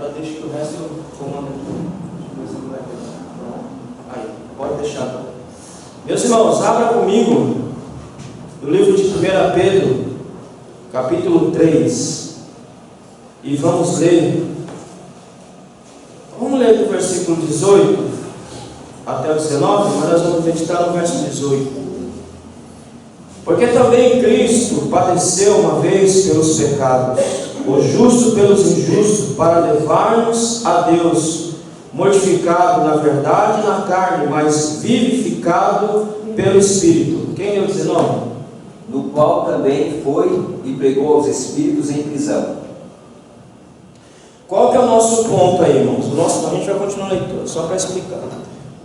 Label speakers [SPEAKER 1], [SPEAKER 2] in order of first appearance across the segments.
[SPEAKER 1] Agora deixa que o resto eu comando aqui. Aí, pode deixar. Meus irmãos, abra comigo no livro de 1 Pedro, capítulo 3, e vamos ler. Vamos ler do versículo 18 até o 19, mas nós vamos meditar no verso 18. Porque também Cristo padeceu uma vez pelos pecados, o justo pelos injustos, para levar-nos a Deus, mortificado na verdade e na carne, mas vivificado pelo Espírito. Quem é o 19?
[SPEAKER 2] No qual também foi e pregou aos espíritos em prisão.
[SPEAKER 1] Qual que é o nosso ponto aí, irmãos? A gente vai continuar a leitura, só para explicar.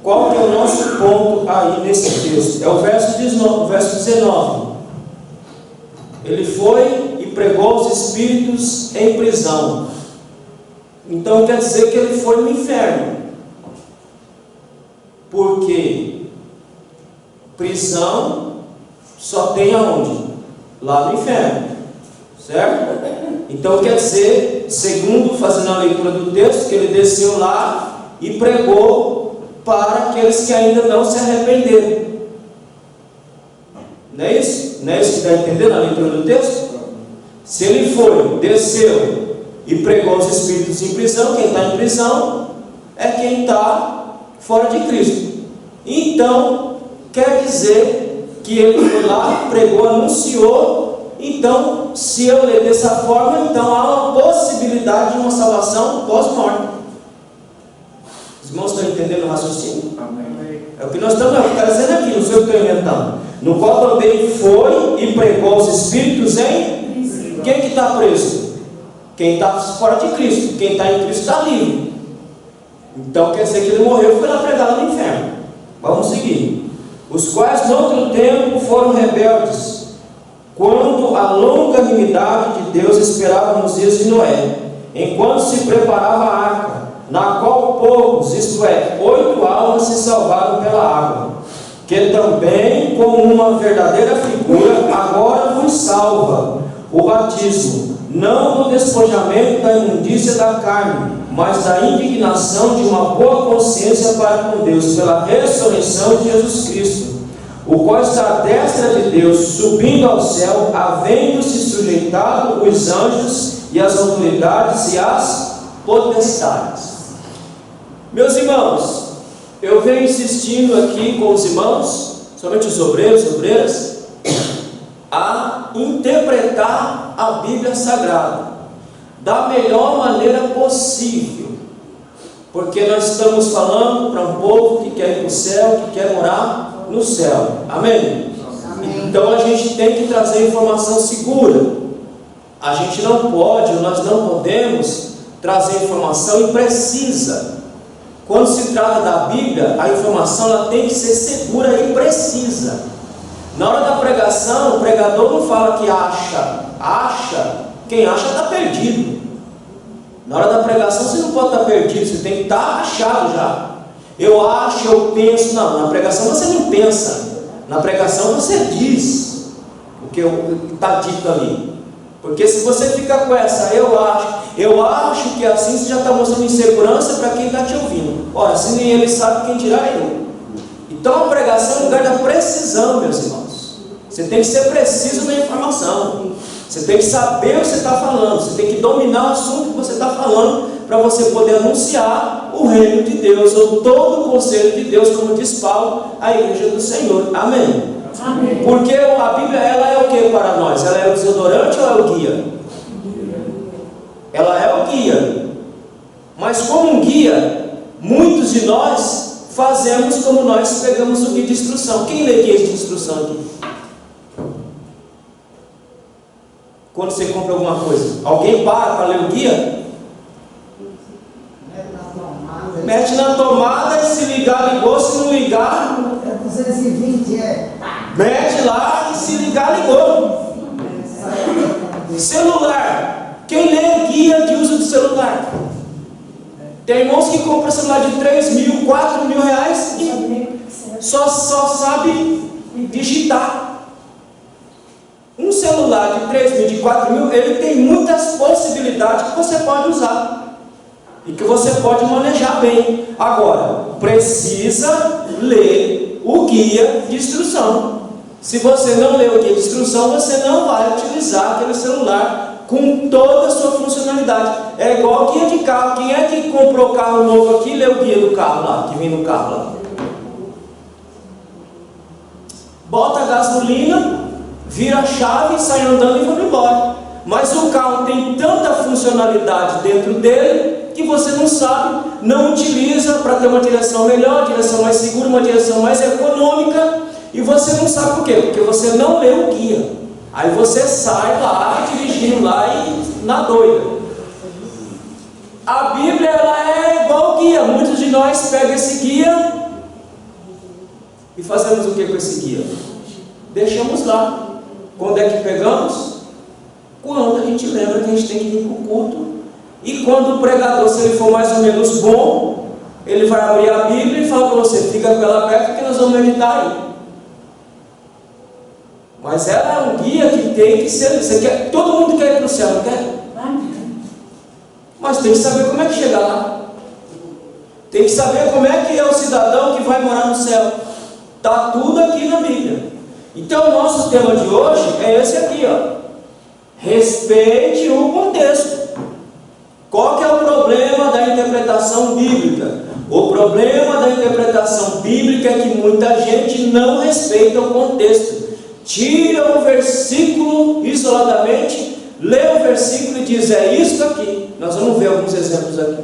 [SPEAKER 1] Qual que é o nosso ponto aí nesse texto? É o verso 19. Ele foi e pregou aos espíritos em prisão. Então quer dizer que ele foi no inferno. Porque prisão só tem aonde? Lá no inferno. Certo? Então quer dizer, segundo fazendo a leitura do texto, que ele desceu lá e pregou para aqueles que ainda não se arrependeram. Não é isso? Não é isso que está entendendo a leitura do texto? Se ele foi, desceu e pregou os espíritos em prisão, quem está em prisão é quem está fora de Cristo. Então, quer dizer que ele foi lá, pregou, anunciou. Então, se eu ler dessa forma, então há uma possibilidade de uma salvação pós-morte. Os irmãos estão entendendo o raciocínio? Amém. É o que nós estamos dizendo aqui, não sei o que estou inventando. No qual também foi e pregou os espíritos em... Quem que está preso? Quem está fora de Cristo. Quem está em Cristo está livre. Então quer dizer que ele morreu e foi lá pregar no inferno. Vamos seguir. Os quais no outro tempo foram rebeldes, quando a longanimidade de Deus esperava nos dias de Noé, enquanto se preparava a arca, na qual poucos, isto é, 8 almas se salvaram pela água, que também, como uma verdadeira figura, agora vos salva o batismo, não do despojamento da imundícia da carne, mas da indignação de uma boa consciência para com Deus, pela ressurreição de Jesus Cristo, o qual está à destra de Deus, subindo ao céu, havendo-se sujeitado os anjos e as autoridades e as potestades. Meus irmãos, eu venho insistindo aqui com os irmãos, somente os obreiros e obreiras, a interpretar a Bíblia Sagrada da melhor maneira possível, porque nós estamos falando para um povo que quer ir para o céu, que quer morar no céu. Amém? Amém. Então a gente tem que trazer informação segura. A gente não pode, nós não podemos trazer informação imprecisa. Quando se trata da Bíblia, a informação ela tem que ser segura e precisa. Na hora da pregação, o pregador não fala que acha, quem acha está perdido. Na hora da pregação você não pode estar perdido, você tem que estar achado já. Eu acho, eu penso. Não, na pregação você não pensa, na pregação você diz o que está dito ali. Porque se você ficar com essa, eu acho que assim, você já está mostrando insegurança para quem está te ouvindo. Ora, se nem ele sabe, quem dirá eu. Então a pregação é um lugar da precisão, meus irmãos. Você tem que ser preciso na informação. Você tem que saber o que você está falando. Você tem que dominar o assunto que você está falando, para você poder anunciar o reino de Deus, ou todo o conselho de Deus, como diz Paulo, à igreja do Senhor. Amém? Amém. Porque a Bíblia, ela é o que para nós? Ela é o desodorante ou é o guia? Ela é o guia. Mas como um guia, muitos de nós fazemos como nós pegamos o guia de instrução. Quem lê guia de instrução aqui? Quando você compra alguma coisa, alguém para ler o guia? Mete na tomada e se ligar, ligou, se não ligar,
[SPEAKER 3] 220
[SPEAKER 1] mete lá e se ligar, ligou. Celular, quem lê guia de uso do celular? Tem irmãos que compram celular de 3 mil, 4 mil reais e só sabe digitar. Um celular de 3 mil, de 4 mil, ele tem muitas possibilidades que você pode usar. e que você pode manejar bem. Agora, precisa ler o guia de instrução. Se você não ler o guia de instrução, você não vai utilizar aquele celular com toda a sua funcionalidade. É igual guia de carro. Quem é que comprou carro novo aqui e lê o guia do carro lá, que vem no carro lá? Bota a gasolina, vira a chave, sai andando e vai embora. Mas o carro tem tanta funcionalidade dentro dele que você não sabe, não utiliza para ter uma direção melhor, direção mais segura, uma direção mais econômica, e você não sabe por quê? Porque você não lê o guia. Aí você sai lá dirigindo lá e na doida. A Bíblia, ela é igual guia. Muitos de nós pegam esse guia e fazemos o que com esse guia? Deixamos lá. Quando é que pegamos? Quando a gente lembra que a gente tem que vir para o culto. E quando o pregador, se ele for mais ou menos bom, ele vai abrir a Bíblia e falar para você: fica com ela perto que nós vamos meditar aí. Mas ela é um guia que tem que ser. Você quer, todo mundo quer ir para o céu, não quer? Mas tem que saber como é que chega lá. Tem que saber como é que é o cidadão que vai morar no céu. Está tudo aqui na Bíblia. Então o nosso tema de hoje é esse aqui, ó. Respeite o contexto. Qual que é o problema da interpretação bíblica? O problema da interpretação bíblica é que muita gente não respeita o contexto. Tira o versículo isoladamente, lê o versículo e diz: é isso aqui. Nós vamos ver alguns exemplos aqui.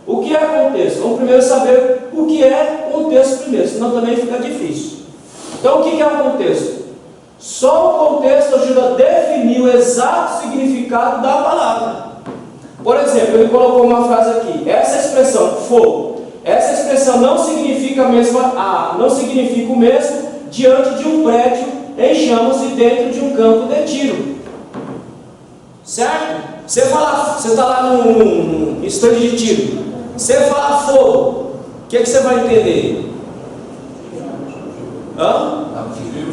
[SPEAKER 1] O que é contexto? Vamos primeiro saber o que é contexto primeiro, senão também fica difícil. Então o que é o contexto? Só o contexto ajuda a definir o exato significado da palavra. Por exemplo, ele colocou uma frase aqui: essa expressão fogo, essa expressão não significa o mesmo diante de um prédio em chamas e dentro de um campo de tiro. Certo? Você está lá num estande de tiro, você fala fogo, o que você vai entender? Hã?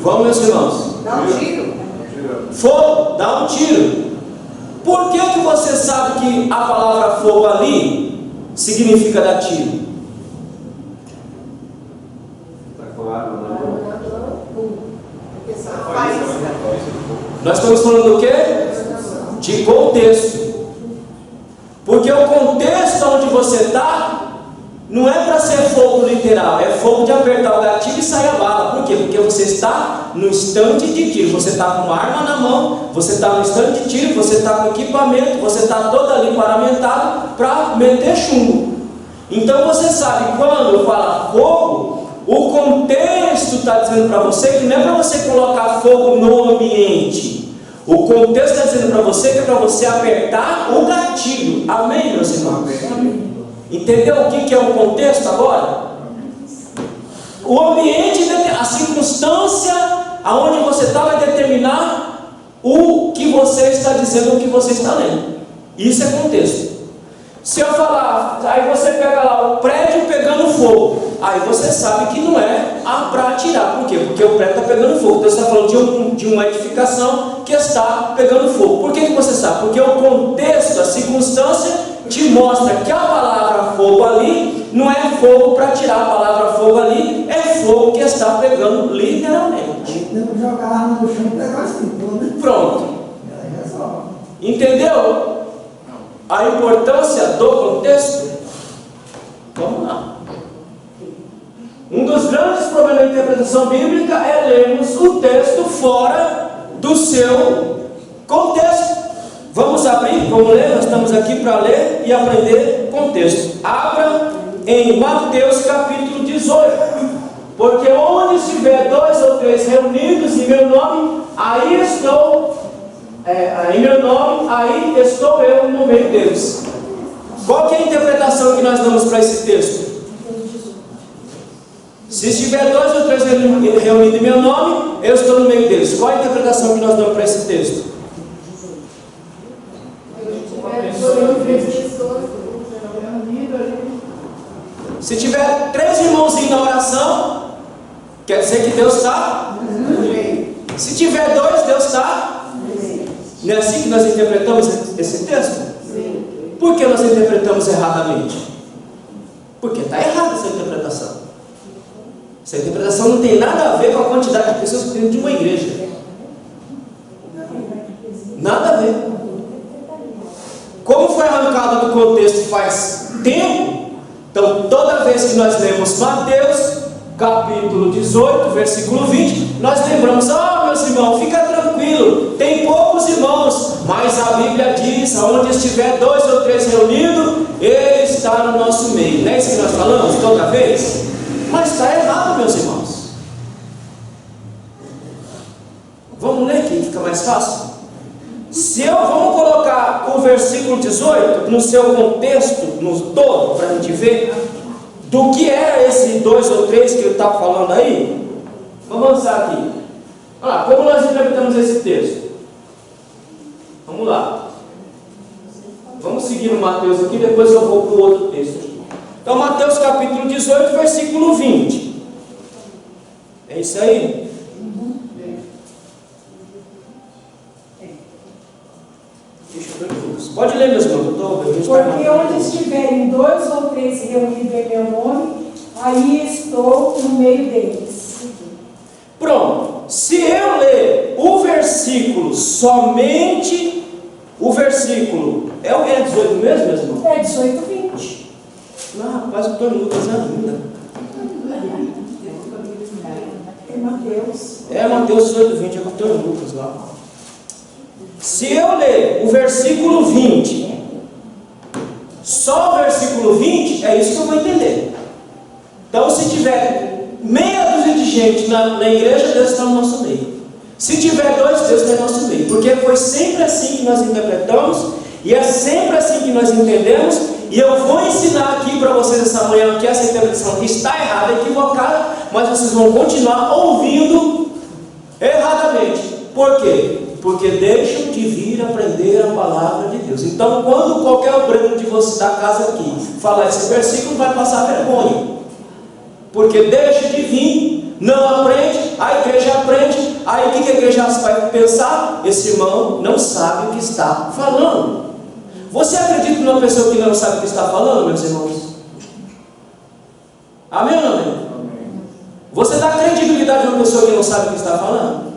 [SPEAKER 1] Vamos, meus irmãos.
[SPEAKER 3] Dá um tiro.
[SPEAKER 1] Fogo, dá um tiro. Por que você sabe que a palavra fogo ali significa dar tiro? Nós estamos falando do quê? De contexto. Porque o contexto onde você está não é para ser fogo literal, é fogo de apertar o gatilho e sair a bala. Por quê? Porque você está no estande de tiro, você está com uma arma na mão, você está no estande de tiro, você está com equipamento, você está todo ali paramentado para meter chumbo. Então você sabe, quando fala fogo, o contexto está dizendo para você que não é para você colocar fogo no ambiente. O contexto está dizendo para você que é para você apertar o gatilho. Amém, meus irmãos? Amém. Entendeu o que é o contexto agora? O ambiente, a circunstância aonde você está vai determinar o que você está dizendo, o que você está lendo. Isso é contexto. Se eu falar, aí você pega lá o prédio pegando fogo, aí você sabe que não é para atirar. Por quê? Porque o prédio está pegando fogo. Então você está falando de uma edificação que está pegando fogo. Por que você sabe? Porque o contexto, a circunstância te mostra que a palavra fogo ali não é fogo para tirar. A palavra fogo ali é fogo que está pegando literalmente.
[SPEAKER 3] Não jogar a arma no chão e pegar assim, né?
[SPEAKER 1] Pronto. Entendeu a importância do contexto? Vamos lá. Um dos grandes problemas da interpretação bíblica é lermos o texto fora do seu contexto. Vamos abrir, vamos ler, nós estamos aqui para ler e aprender contexto. Abra em Mateus capítulo 18. Porque onde estiver 2 ou 3 reunidos em meu nome, aí estou eu no meio deles. Qual que é a interpretação que nós damos para esse texto? Se estiver 2 ou 3 reunidos em meu nome, eu estou no meio deles. Qual a interpretação que nós damos para esse texto? Se tiver 3 irmãozinhos na oração, quer dizer que Deus está? Se tiver 2, Deus está? Não é assim que nós interpretamos esse texto? Por que nós interpretamos erradamente? Porque está errada essa interpretação. Essa interpretação não tem nada a ver com a quantidade de pessoas que tem dentro de uma igreja. Nada a ver. Como foi arrancado do contexto faz tempo, então toda vez que nós lemos Mateus, capítulo 18, versículo 20, nós lembramos: meus irmãos, fica tranquilo, tem poucos irmãos, mas a Bíblia diz: aonde estiver 2 ou 3 reunidos, Ele está no nosso meio. Não é isso que nós falamos toda vez? Mas está errado, meus irmãos. Vamos ler aqui, fica mais fácil. Vamos colocar o versículo 18 no seu contexto, no todo, para a gente ver do que é esse 2 ou 3 que ele está falando aí. Vamos avançar aqui. Olha lá, como nós interpretamos esse texto? Vamos lá. Vamos seguir no Mateus aqui, depois eu vou para o outro texto aqui. Então, Mateus capítulo 18, versículo 20. É isso aí? Pode ler, meus irmãos.
[SPEAKER 4] Porque onde estiverem 2 ou 3 reunidos em meu nome, aí estou no meio deles.
[SPEAKER 1] Pronto. Se eu ler o versículo, somente o versículo, é 18 mesmo, meus irmãos?
[SPEAKER 4] É 18, 20.
[SPEAKER 1] Rapaz, o Antônio Lucas ainda.
[SPEAKER 4] É Mateus.
[SPEAKER 1] É Mateus 18, 20, é o Antônio Lucas lá. Se eu ler o versículo 20, só o versículo 20, é isso que eu vou entender. Então, se tiver meia dúzia de gente na igreja, Deus está no nosso meio. Se tiver 2, Deus está no nosso meio. Porque foi sempre assim que nós interpretamos, e é sempre assim que nós entendemos. E eu vou ensinar aqui para vocês essa manhã que essa interpretação está errada, equivocada, mas vocês vão continuar ouvindo erradamente. Por quê? Porque deixam de vir aprender a palavra de Deus. Então, quando qualquer obreiro de você da casa aqui falar esse versículo, vai passar vergonha. Porque deixa de vir, não aprende, a igreja aprende. Aí o que a igreja vai pensar? Esse irmão não sabe o que está falando. Você acredita numa pessoa que não sabe o que está falando, meus irmãos? Amém ou não amém? Você dá credibilidade a uma pessoa que não sabe o que está falando?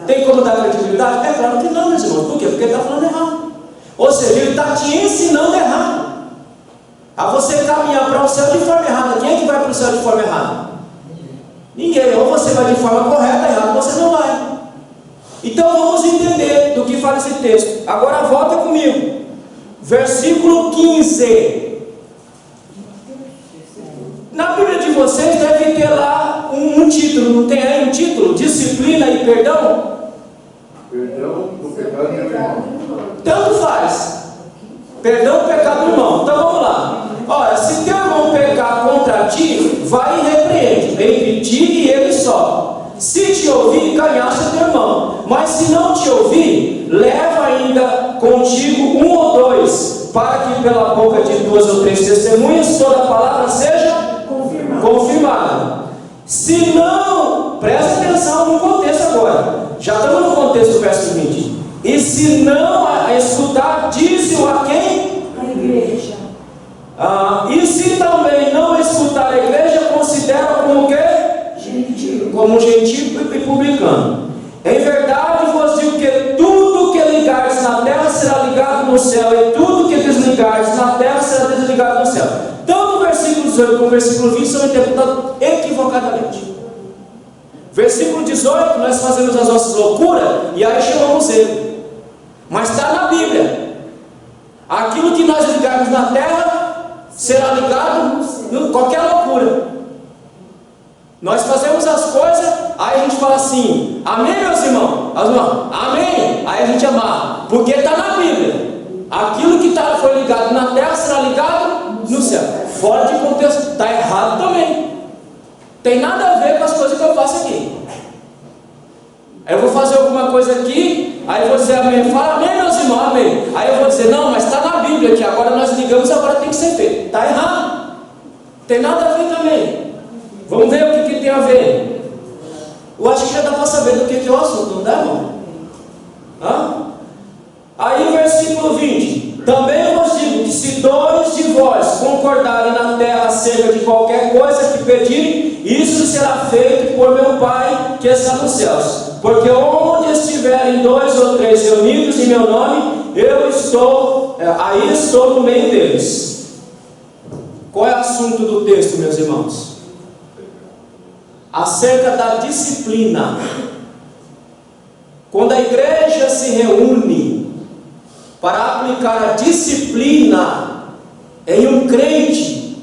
[SPEAKER 1] Tem como dar credibilidade? É claro que não, meus irmãos. Por quê? Porque ele está falando errado. Ou seja, ele está te ensinando errado. A você caminhar para o céu de forma errada. Quem é que vai para o céu de forma errada? Ninguém. Ou você vai de forma correta, errado você não vai. Então vamos entender do que fala esse texto. Agora volta comigo. Versículo 15. Na Bíblia de vocês deve ter lá um título. Não tem aí um título? Disciplina e perdão?
[SPEAKER 5] Perdão do pecado do irmão.
[SPEAKER 1] Tanto faz. Perdão do pecado do irmão. Então vamos lá. Olha, se teu irmão pecar contra ti, vai e repreende entre ti e ele só. Se te ouvir, ganhaste o teu irmão. Mas se não te ouvir, leva ainda contigo 1 ou 2, para que pela boca de 2 ou 3 testemunhas toda a palavra seja confirmada. Se não, presta atenção no contexto agora. Já estamos no contexto do verso 20. E se não a escutar, dize-o a quem?
[SPEAKER 4] A igreja.
[SPEAKER 1] E se também não escutar a igreja, considera como o quê?
[SPEAKER 4] Gentil.
[SPEAKER 1] Como um gentil e publicano. Em verdade vos digo que tudo que ligares na terra será ligado no céu, e tudo que desligares na terra será desligado no céu. Tanto o versículo 18 como o versículo 20 são interpretados equivocadamente. Versículo 18, nós fazemos as nossas loucuras e aí chamamos ele. Mas está na Bíblia. Aquilo que nós ligarmos na terra será ligado em qualquer loucura. Nós fazemos as coisas, aí a gente fala assim: amém, meus irmãos? Amém. Aí a gente amarra, porque está na Bíblia. Aquilo que foi ligado na terra será ligado no céu. Fora de contexto, está errado também. Tem nada a ver com as coisas que eu faço aqui. Aí eu vou fazer alguma coisa aqui, aí eu vou dizer amém. Fala amém, meus irmãos, amém. Aí eu vou dizer, não, mas está na Bíblia que agora nós ligamos, agora tem que ser feito. Está errado. Tem nada a ver também. Vamos ver o que tem a ver. Eu acho que já dá para saber do que é o assunto, não dá, irmão? Aí o versículo 20. Também eu vos digo que acerca de qualquer coisa que pedirem, isso será feito por meu Pai que está nos céus. Porque onde estiverem 2 ou 3 reunidos em meu nome, aí estou no meio deles. Qual é o assunto do texto, meus irmãos? Acerca da disciplina. Quando a igreja se reúne para aplicar a disciplina em um crente,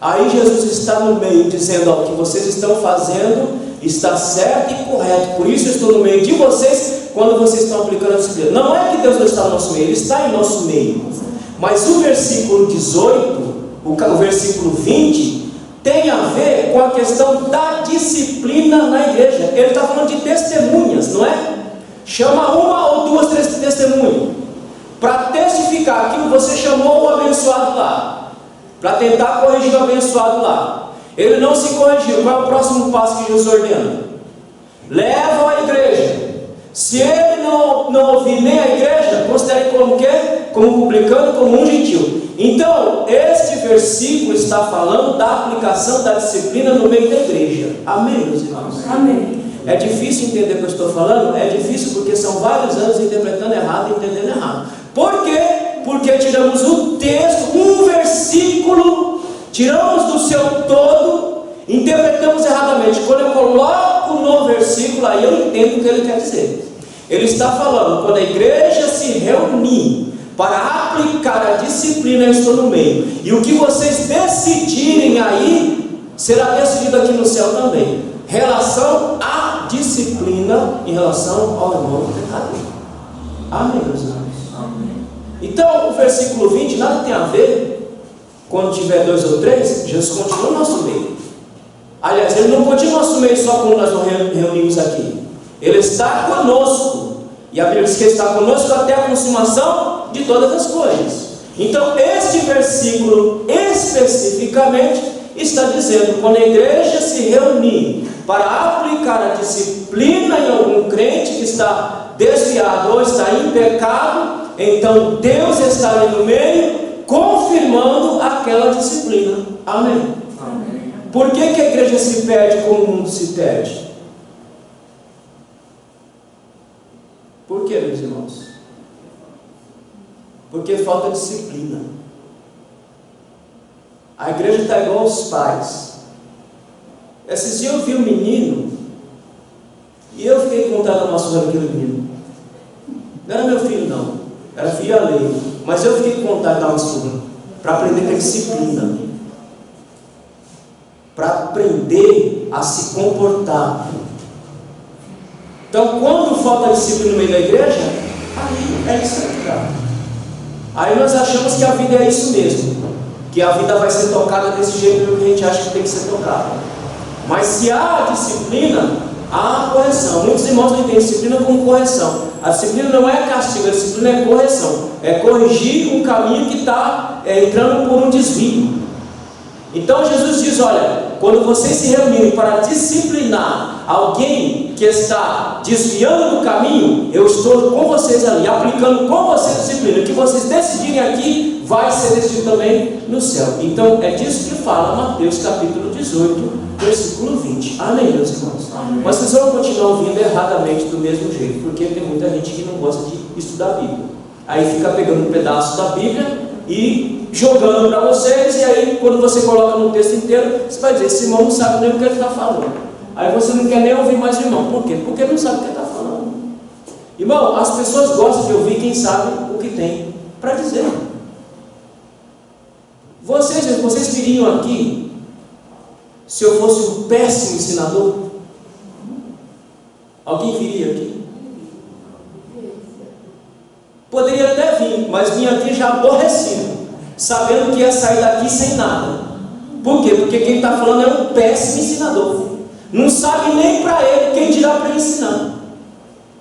[SPEAKER 1] aí Jesus está no meio, dizendo: ó, o que vocês estão fazendo está certo e correto, por isso eu estou no meio de vocês quando vocês estão aplicando a disciplina. Não é que Deus não está no nosso meio, Ele está em nosso meio. Mas o versículo 18, o versículo 20, tem a ver com a questão da disciplina na igreja. Ele está falando de testemunhas, não é? Chama 1 ou 2 testemunhas para testificar aquilo que você chamou o abençoado lá, para tentar corrigir o abençoado lá. Ele não se corrigiu. Qual é o próximo passo que Jesus ordena? Leva a igreja. Se ele não ouvir nem a igreja, considere como o quê? Como publicano, como um gentil. Então, este versículo está falando da aplicação da disciplina no meio da igreja. Amém, meus irmãos?
[SPEAKER 4] Amém.
[SPEAKER 1] É difícil entender o que eu estou falando? É difícil porque são vários anos interpretando errado e entendendo errado. Por quê? Porque tiramos o texto, um versículo, tiramos do seu todo, interpretamos erradamente. Quando eu coloco no versículo, aí eu entendo o que ele quer dizer. Ele está falando, quando a igreja se reunir para aplicar a disciplina, eu estou no meio. E o que vocês decidirem aí, será decidido aqui no céu também. Relação à disciplina em relação ao irmão pecador. Amém, meus irmãos? Então, o versículo 20 nada tem a ver. Quando tiver 2 ou 3, Jesus continua no nosso meio. Aliás, Ele não continua no nosso meio só quando nós nos reunimos aqui. Ele está conosco. E a Bíblia diz que Ele está conosco até a consumação de todas as coisas. Então, este versículo especificamente está dizendo: quando a igreja se reunir para aplicar a disciplina em algum crente que está desviado ou está em pecado, então Deus está ali no meio, confirmando aquela disciplina. Amém? Amém. Por que a igreja se perde como o mundo se perde? Por que, meus irmãos? Porque falta disciplina. A igreja está igual aos pais. Esses dias eu vi um menino e eu fiquei com vontade de dar surra naquele menino. Não era meu filho, não. Era filho alheio. Mas eu fiquei com vontade de dar uma surra para aprender com a disciplina, para aprender a se comportar. Então, quando falta disciplina no meio da igreja, aí é isso que dá. Aí nós achamos que a vida é isso mesmo, que a vida vai ser tocada desse jeito que a gente acha que tem que ser tocada. Mas se há disciplina, há correção. Muitos irmãos não entendem disciplina como correção. A disciplina não é castigo, a disciplina é correção. É corrigir um caminho que está entrando por um desvio. Então Jesus diz: olha, quando vocês se reunirem para disciplinar alguém que está desviando do caminho, eu estou com vocês ali, aplicando com vocês a disciplina. O que vocês decidirem aqui vai ser decidido também no céu. Então é disso que fala Mateus capítulo 18, versículo 20. Amém, meus irmãos? Amém. Mas vocês vão continuar ouvindo erradamente do mesmo jeito, porque tem muita gente que não gosta de estudar a Bíblia. Aí fica pegando um pedaço da Bíblia e jogando para vocês, e aí quando você coloca no texto inteiro, você vai dizer: esse irmão não sabe nem o que ele está falando. Aí você não quer nem ouvir mais o irmão. Por quê? Porque não sabe o que ele está falando. Irmão, as pessoas gostam de ouvir quem sabe o que tem para dizer. Vocês viriam aqui se eu fosse um péssimo ensinador? Alguém viria aqui? Poderia até vir, mas vinha aqui já aborrecido, sabendo que ia sair daqui sem nada. Por quê? Porque quem está falando é um péssimo ensinador. Não sabe nem para ele, quem dirá para ele ensinar.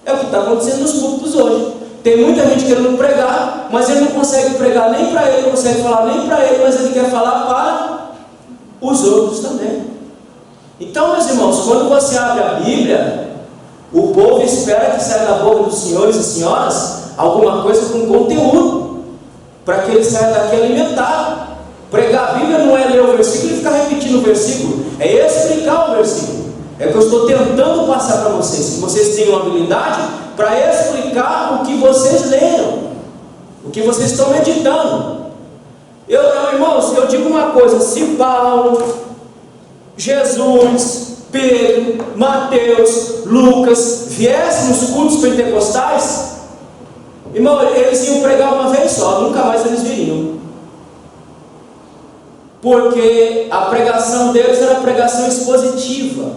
[SPEAKER 1] É o que está acontecendo nos púlpitos hoje. Tem muita gente querendo pregar, mas ele não consegue pregar nem para ele, não consegue falar nem para ele, mas ele quer falar para os outros também. Então, meus irmãos, quando você abre a Bíblia, o povo espera que saia da boca dos senhores e senhoras alguma coisa com conteúdo, para que ele saia daqui alimentado. Pregar a Bíblia não é ler o versículo e ficar repetindo o versículo, é explicar o versículo. É o que eu estou tentando passar para vocês, que vocês tenham habilidade para explicar o que vocês leram, o que vocês estão meditando. Irmãos, eu digo uma coisa: se Paulo, Jesus, Pedro, Mateus, Lucas viessem nos cultos pentecostais, irmão, eles iam pregar uma vez só, nunca mais eles viriam. Porque a pregação deles era pregação expositiva,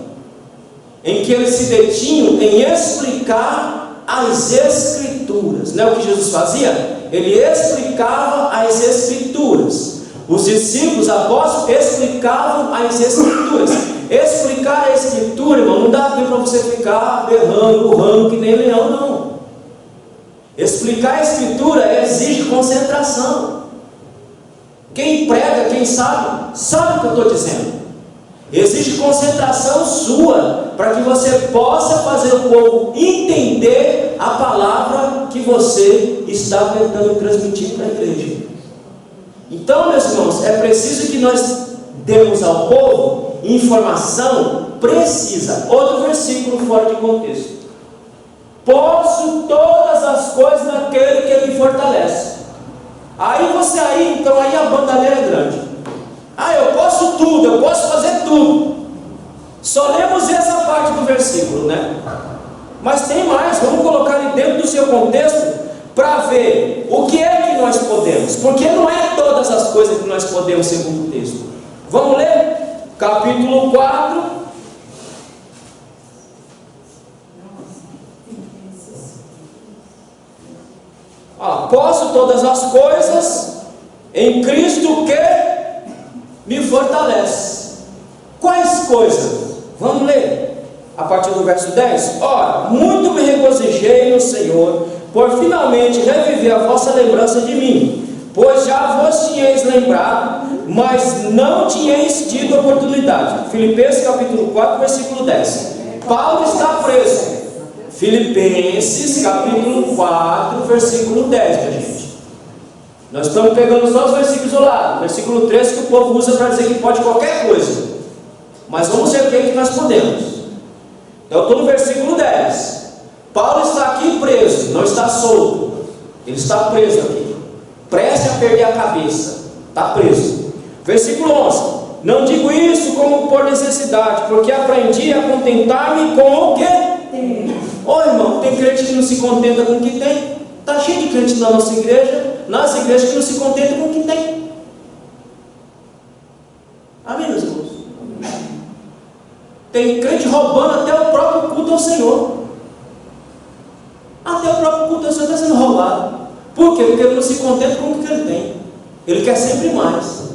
[SPEAKER 1] em que eles se detinham em explicar as Escrituras. Não é o que Jesus fazia? Ele explicava as Escrituras. Os discípulos, apóstolos, explicavam as Escrituras. Explicar a Escritura, irmão, não dá tempo para você ficar berrando, urrando que nem leão, não. Explicar a Escritura exige concentração. Quem prega, quem sabe o que eu estou dizendo. Exige concentração sua, para que você possa fazer o povo entender a palavra que você está tentando transmitir para a igreja. Então, meus irmãos, é preciso que nós demos ao povo informação precisa. Outro versículo fora de contexto: posso todas as coisas naquele que me fortalece. Então aí a bandalheira é grande. Eu posso tudo, eu posso fazer tudo. Só lemos essa parte do versículo, né? Mas tem mais, vamos colocar ele dentro do seu contexto para ver o que é que nós podemos, porque não é todas as coisas que nós podemos segundo o texto. Vamos ler? Capítulo 4. Posso todas as coisas em Cristo que me fortalece. Quais coisas? Vamos ler a partir do verso 10. Ora, muito me regozijei no Senhor, por finalmente reviver a vossa lembrança de mim, pois já vos tinhais lembrado, mas não tinhais tido oportunidade. Filipenses capítulo 4, versículo 10. Paulo está preso. Filipenses capítulo 4, versículo 10, minha gente. Nós estamos pegando só os versículos do lado. Versículo 13 que o povo usa para dizer que pode qualquer coisa. Mas vamos ver o que nós podemos. Então eu estou no versículo 10. Paulo está aqui preso, não está solto. Ele está preso aqui, prestes a perder a cabeça. Está preso. Versículo 11. Não digo isso como por necessidade, porque aprendi a contentar-me com o que tem. Irmão, tem crente que não se contenta com o que tem. Está cheio de crentes na nossa igreja, nas igrejas, que não se contentam com o que tem. Amém, meus irmãos? Tem crente roubando até o próprio culto ao Senhor. Até o próprio culto ao Senhor está sendo roubado. Por quê? Porque ele não se contenta com o que ele tem. Ele quer sempre mais.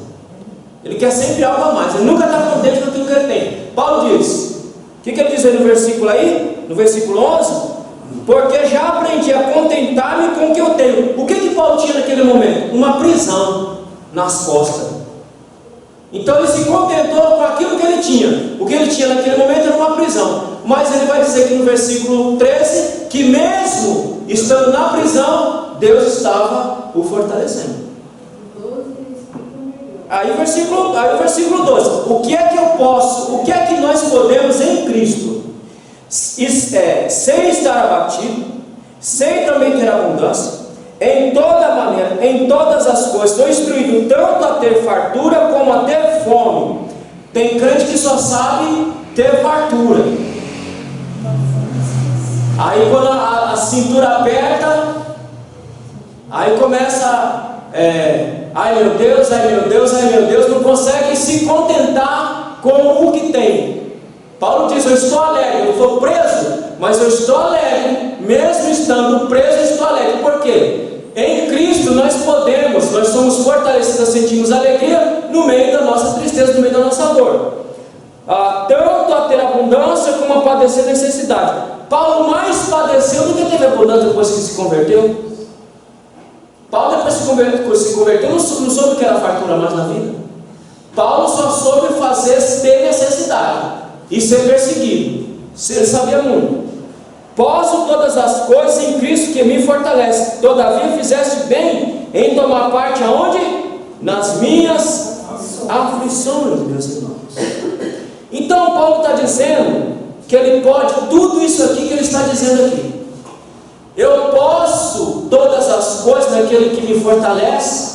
[SPEAKER 1] Ele quer sempre algo a mais. Ele nunca está contente com aquilo que ele tem. Paulo diz, o que ele diz aí no versículo aí? No versículo 11: porque já aprendi a contentar-me com o que eu tenho. O que Paulo tinha naquele momento? Uma prisão nas costas. Então ele se contentou com aquilo que ele tinha. O que ele tinha naquele momento era uma prisão. Mas ele vai dizer aqui no versículo 13 que mesmo estando na prisão, Deus estava o fortalecendo. Aí o versículo 12: o que é que eu posso, o que é que nós podemos em Cristo? Sem estar abatido, sem também ter abundância, em toda maneira, em todas as coisas, estou instruído tanto a ter fartura como a ter fome. Tem crente que só sabe ter fartura. Aí quando a cintura aperta, aí começa ai meu Deus, ai meu Deus, ai meu Deus, não consegue se contentar com o que tem. Paulo diz: eu estou alegre, eu estou preso, mas eu estou alegre, mesmo estando preso, eu estou alegre. Por quê? Em Cristo nós somos fortalecidos, sentimos alegria no meio da nossa tristeza, no meio da nossa dor. Tanto a ter abundância como a padecer necessidade. Paulo mais padeceu do que teve abundância depois que se converteu. Paulo depois que se converteu não soube o que era fartura mais na vida. Paulo só soube ter necessidade e ser perseguido. Ele sabia muito. Posso todas as coisas em Cristo que me fortalece. Todavia fizeste bem em tomar parte aonde? nas minhas aflições, meus irmãos. Então Paulo está dizendo que ele pode tudo isso aqui que ele está dizendo aqui. Eu posso todas as coisas naquele que me fortalece.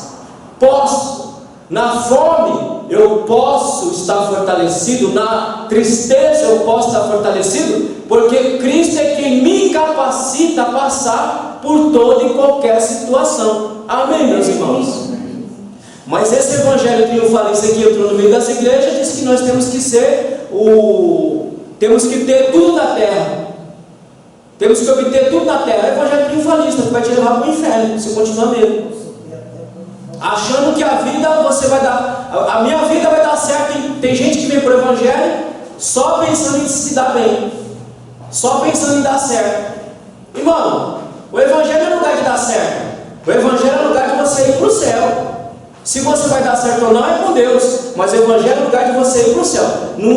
[SPEAKER 1] Posso. Na fome eu posso estar fortalecido. Na tristeza eu posso estar fortalecido, porque Cristo é quem me capacita a passar por toda e qualquer situação. Amém, meus irmãos? Mas esse evangelho triunfalista que entrou no meio das igrejas diz que nós temos que ser temos que ter tudo na terra. Temos que obter tudo na terra. É o evangelho triunfalista que vai te levar para o inferno, se continuar mesmo. Achando que a vida você vai dar, a minha vida vai dar certo. Tem gente que vem para o evangelho só pensando em se dar bem, só pensando em dar certo. Irmão, o evangelho é lugar de dar certo. O evangelho é lugar de você ir para o céu. Se você vai dar certo ou não é com Deus, mas o evangelho é lugar de você ir para o céu.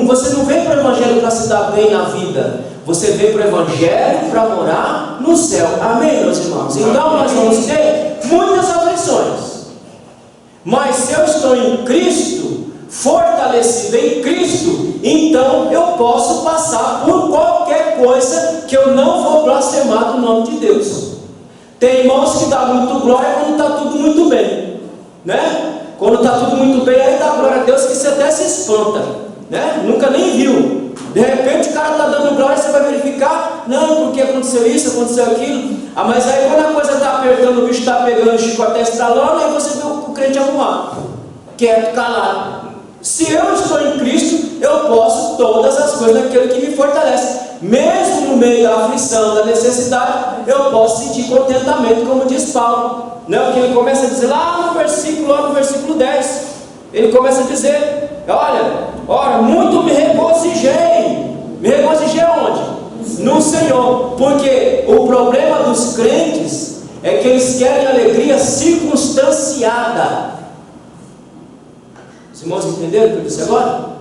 [SPEAKER 1] Você não vem para o evangelho para se dar bem na vida. Você vem para o evangelho para morar no céu. Amém, meus irmãos? Então nós vamos ter muitas aflições. Mas se eu estou em Cristo, fortalecido em Cristo, então eu posso passar por qualquer coisa que eu não vou blasfemar do nome de Deus. Tem irmãos que dão muito glória quando está tudo muito bem, né? Quando está tudo muito bem, aí dá glória a Deus que você até se espanta, né? Nunca nem viu. De repente o cara está dando glória, você vai verificar, não, porque aconteceu isso, aconteceu aquilo. Mas aí quando a coisa está apertando, o bicho está pegando o chicote estralando, aí você vê o crente arrumado, quieto, calado. Se eu estou em Cristo, eu posso todas as coisas naquele que me fortalece. Mesmo no meio da aflição, da necessidade, eu posso sentir contentamento, como diz Paulo, né? Porque ele começa a dizer lá no versículo 10, ele começa a dizer, ora, muito me regozijei. Me regozijei aonde? No Senhor. Porque o problema dos crentes é que eles querem alegria circunstanciada. Os irmãos entenderam o que eu disse agora?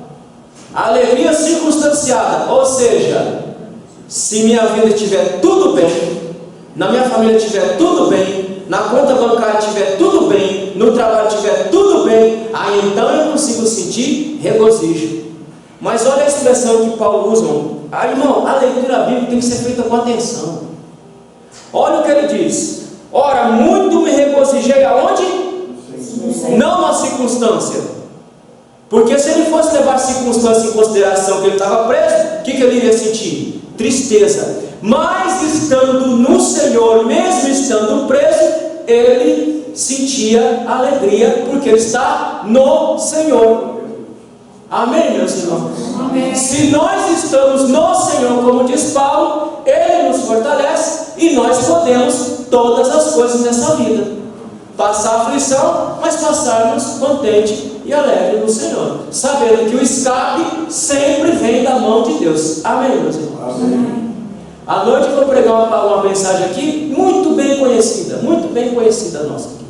[SPEAKER 1] Alegria circunstanciada, ou seja, se minha vida estiver tudo bem, na minha família estiver tudo bem, na conta bancária estiver tudo bem, no trabalho estiver tudo bem, aí então eu consigo sentir regozijo. Mas olha a expressão que Paulo usa, irmão, a leitura bíblica tem que ser feita com atenção. Olha o que ele diz: ora, muito me regozijei aonde? Não na circunstância. Porque se ele fosse levar a circunstância em consideração, que ele estava preso, o que ele iria sentir? Tristeza. Mas estando no Senhor, mesmo estando preso, ele sentia alegria, porque ele está no Senhor. Amém, meus irmãos? Amém. Se nós estamos no Senhor, como diz Paulo, Ele nos fortalece e nós podemos todas as coisas nessa vida. Passar aflição, mas passarmos contente e alegre no Senhor, sabendo que o escape sempre vem da mão de Deus. Amém, meus irmãos? Amém. À noite eu vou pregar uma mensagem aqui muito bem conhecida nossa aqui,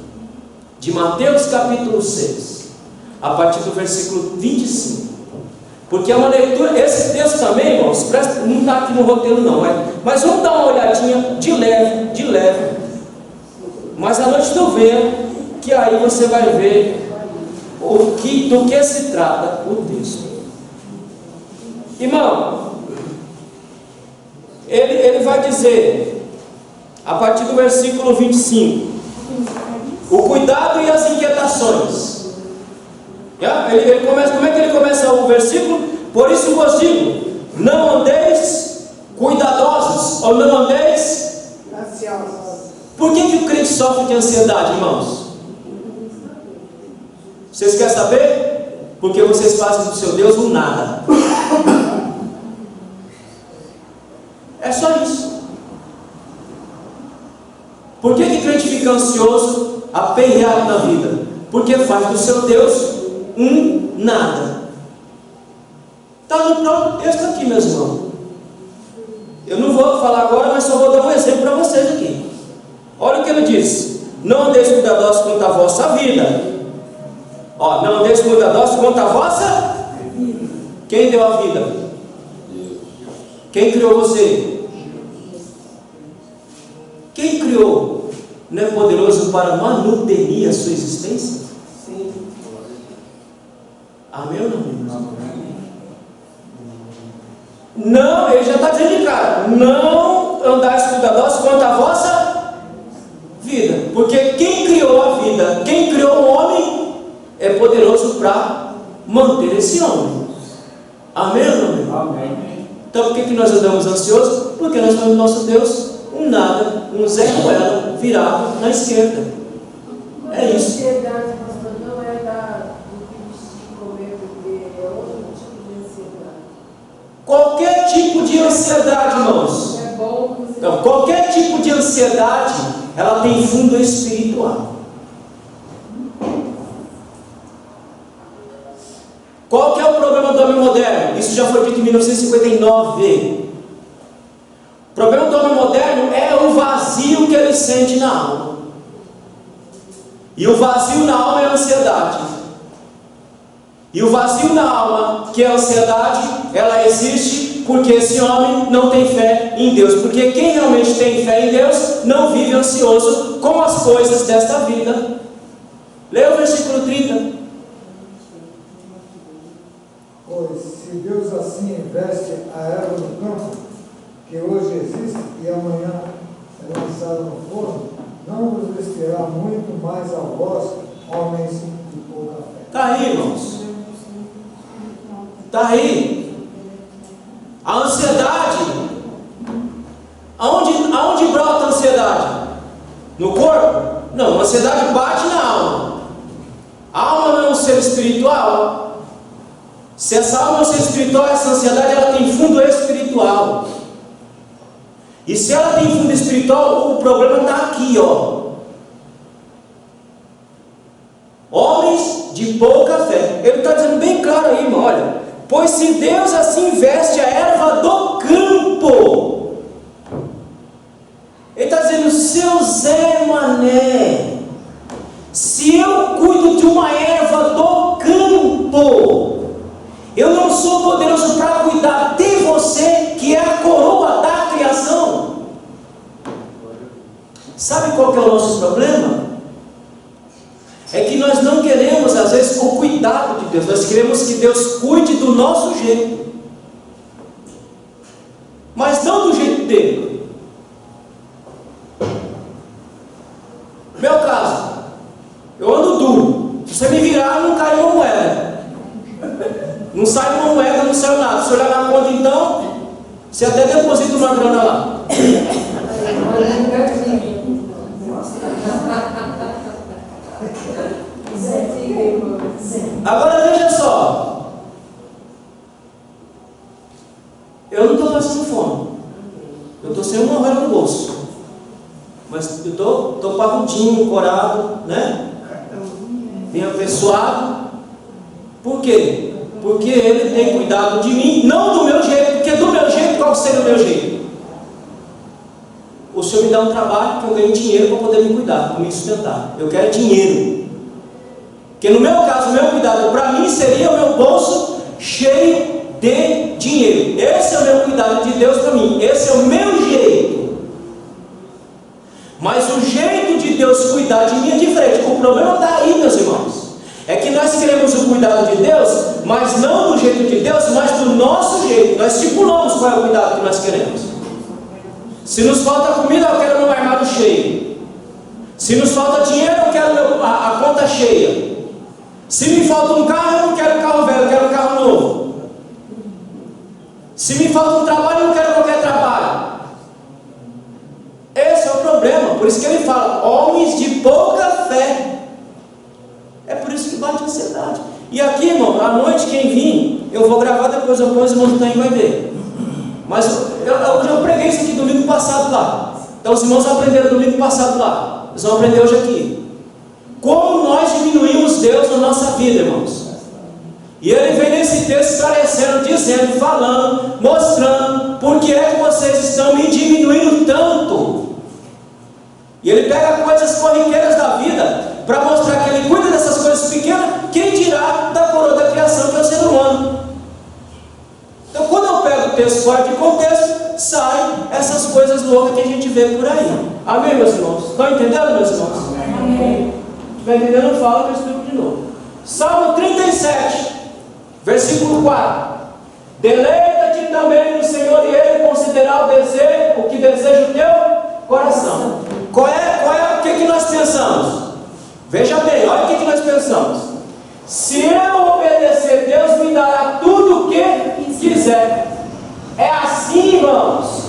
[SPEAKER 1] de Mateus capítulo 6, a partir do versículo 25, porque é uma leitura, esse texto também, irmãos, não está aqui no roteiro não, mas vamos dar uma olhadinha de leve, mas à noite tu vê, que aí você vai ver do que se trata o texto. Irmão, ele vai dizer, a partir do versículo 25, o cuidado e as inquietações. Ele começa, como é que ele começa o versículo? Por isso vos digo, não andeis cuidadosos, ou não andeis
[SPEAKER 3] ansiosos.
[SPEAKER 1] Por que o crente sofre de ansiedade, irmãos? Vocês querem saber? Porque vocês fazem do seu Deus um nada. É só isso. Por que crente fica ansioso, aperreado na vida? Porque faz do seu Deus um nada. Está no próprio texto aqui, meus irmãos. Eu não vou falar agora, mas só vou dar um exemplo para vocês aqui. Olha o que ele diz: não andeis cuidadosos quanto a vossa vida. Não andeis cuidadosos quanto a vossa vida. Quem deu a vida? Quem criou você? Quem criou não é poderoso para manutenir a sua existência? Sim. Amém ou não, irmãos? Não, ele já está dizendo de cara, não andais cuidadosos quanto à vossa vida, porque quem criou a vida, quem criou o homem, é poderoso para manter esse homem. Amém ou não?
[SPEAKER 2] Amém.
[SPEAKER 1] Então por que nós andamos ansiosos? Porque nós temos nosso Deus, um nada, um Zé Ruela virado na esquerda. É isso.
[SPEAKER 6] A ansiedade, pastor, não é do que se comer, porque é outro tipo de ansiedade.
[SPEAKER 1] Qualquer tipo de ansiedade, irmãos.
[SPEAKER 6] É bom que você...
[SPEAKER 1] Então, qualquer tipo de ansiedade, ela tem fundo espiritual. Qual que é o problema do homem moderno? Isso já foi dito em 1959. O problema do homem moderno é o vazio que ele sente na alma. E o vazio na alma é a ansiedade. E o vazio na alma, que é a ansiedade, ela existe porque esse homem não tem fé em Deus. Porque quem realmente tem fé em Deus não vive ansioso com as coisas desta vida. Leia o versículo 30.
[SPEAKER 3] Pois se Deus assim investe a erva do campo, que hoje existe e amanhã é lançada no forno, não vos vestirá muito mais a vós, homens de pouca fé.
[SPEAKER 1] Está aí, irmãos. Está aí. A ansiedade. Aonde brota a ansiedade? No corpo? Não, a ansiedade bate na alma. A alma não é um ser espiritual. Se essa alma é um ser espiritual, essa ansiedade ela tem fundo espiritual. E se ela tem fundo espiritual, o problema está aqui, ó. Homens de pouca fé. Ele está dizendo bem claro aí, irmão, olha. Pois se Deus assim veste a erva do campo. Ele está dizendo, seu Zé Mané, se eu cuido de uma erva do campo, eu não sou poderoso para cuidar de você, que é a coroa da criação. Sabe qual que é o nosso problema? É que nós não queremos, às vezes, o cuidado de Deus. Nós queremos que Deus cuide do nosso jeito, mas não do jeito dele. Meu caso, eu ando duro. Se você me virar, não cai uma moeda. Não sai uma moeda, não saiu nada. Se olhar na conta, então, você até deposita uma grana lá. Agora veja só. Eu não estou passando fome. Eu estou sem uma moeda no bolso. Mas eu estou parrudinho, corado, né? Bem apessoado. Por quê? Porque Ele tem cuidado de mim, não do meu jeito. Porque do meu jeito, qual seria o meu jeito? O Senhor me dá um trabalho que eu ganho dinheiro para poder me cuidar, para me sustentar. Eu quero dinheiro. Porque no meu caso, o meu cuidado para mim seria o meu bolso cheio de dinheiro. Esse é o meu cuidado de Deus para mim. Esse é o meu jeito. Mas o jeito de Deus cuidar de mim é diferente. O problema está aí, meus irmãos. É que nós queremos o cuidado de Deus, mas não do jeito de Deus, mas do nosso jeito. Nós estipulamos qual é o cuidado que nós queremos. Se nos falta comida, eu quero meu armário cheio. Se nos falta dinheiro, eu quero a conta cheia. Se me falta um carro, eu não quero um carro velho, eu quero um carro novo. Se me falta um trabalho, eu não quero qualquer trabalho. Esse é o problema. Por isso que ele fala, homens de pouca fé. É por isso que bate a ansiedade. E aqui, irmão, à noite quem vir, eu vou gravar depois, eu ponho os irmãos também vai ver. Mas eu preguei isso aqui domingo passado lá. Então os irmãos aprenderam domingo passado lá. Eles vão aprender hoje aqui. Como nós diminuímos Deus na nossa vida, irmãos. E ele vem nesse texto esclarecendo, dizendo, falando, mostrando por que é que vocês estão me diminuindo tanto. E ele pega coisas corriqueiras da vida para mostrar que ele cuida dessas coisas pequenas. Quem dirá da coroa da criação, que é o ser humano? Então quando eu pego o texto fora de contexto, saem essas coisas loucas que a gente vê por aí. Amém, meus irmãos? Estão entendendo, meus irmãos?
[SPEAKER 4] Amém.
[SPEAKER 1] Se estiver entendendo, fala que eu explico de novo. Salmo 37. Versículo 4. Deleita-te também no Senhor e Ele concederá o que deseja o teu coração. O que nós pensamos? Veja bem, olha o que nós pensamos. Se eu obedecer, Deus me dará tudo o que quiser. É assim, irmãos.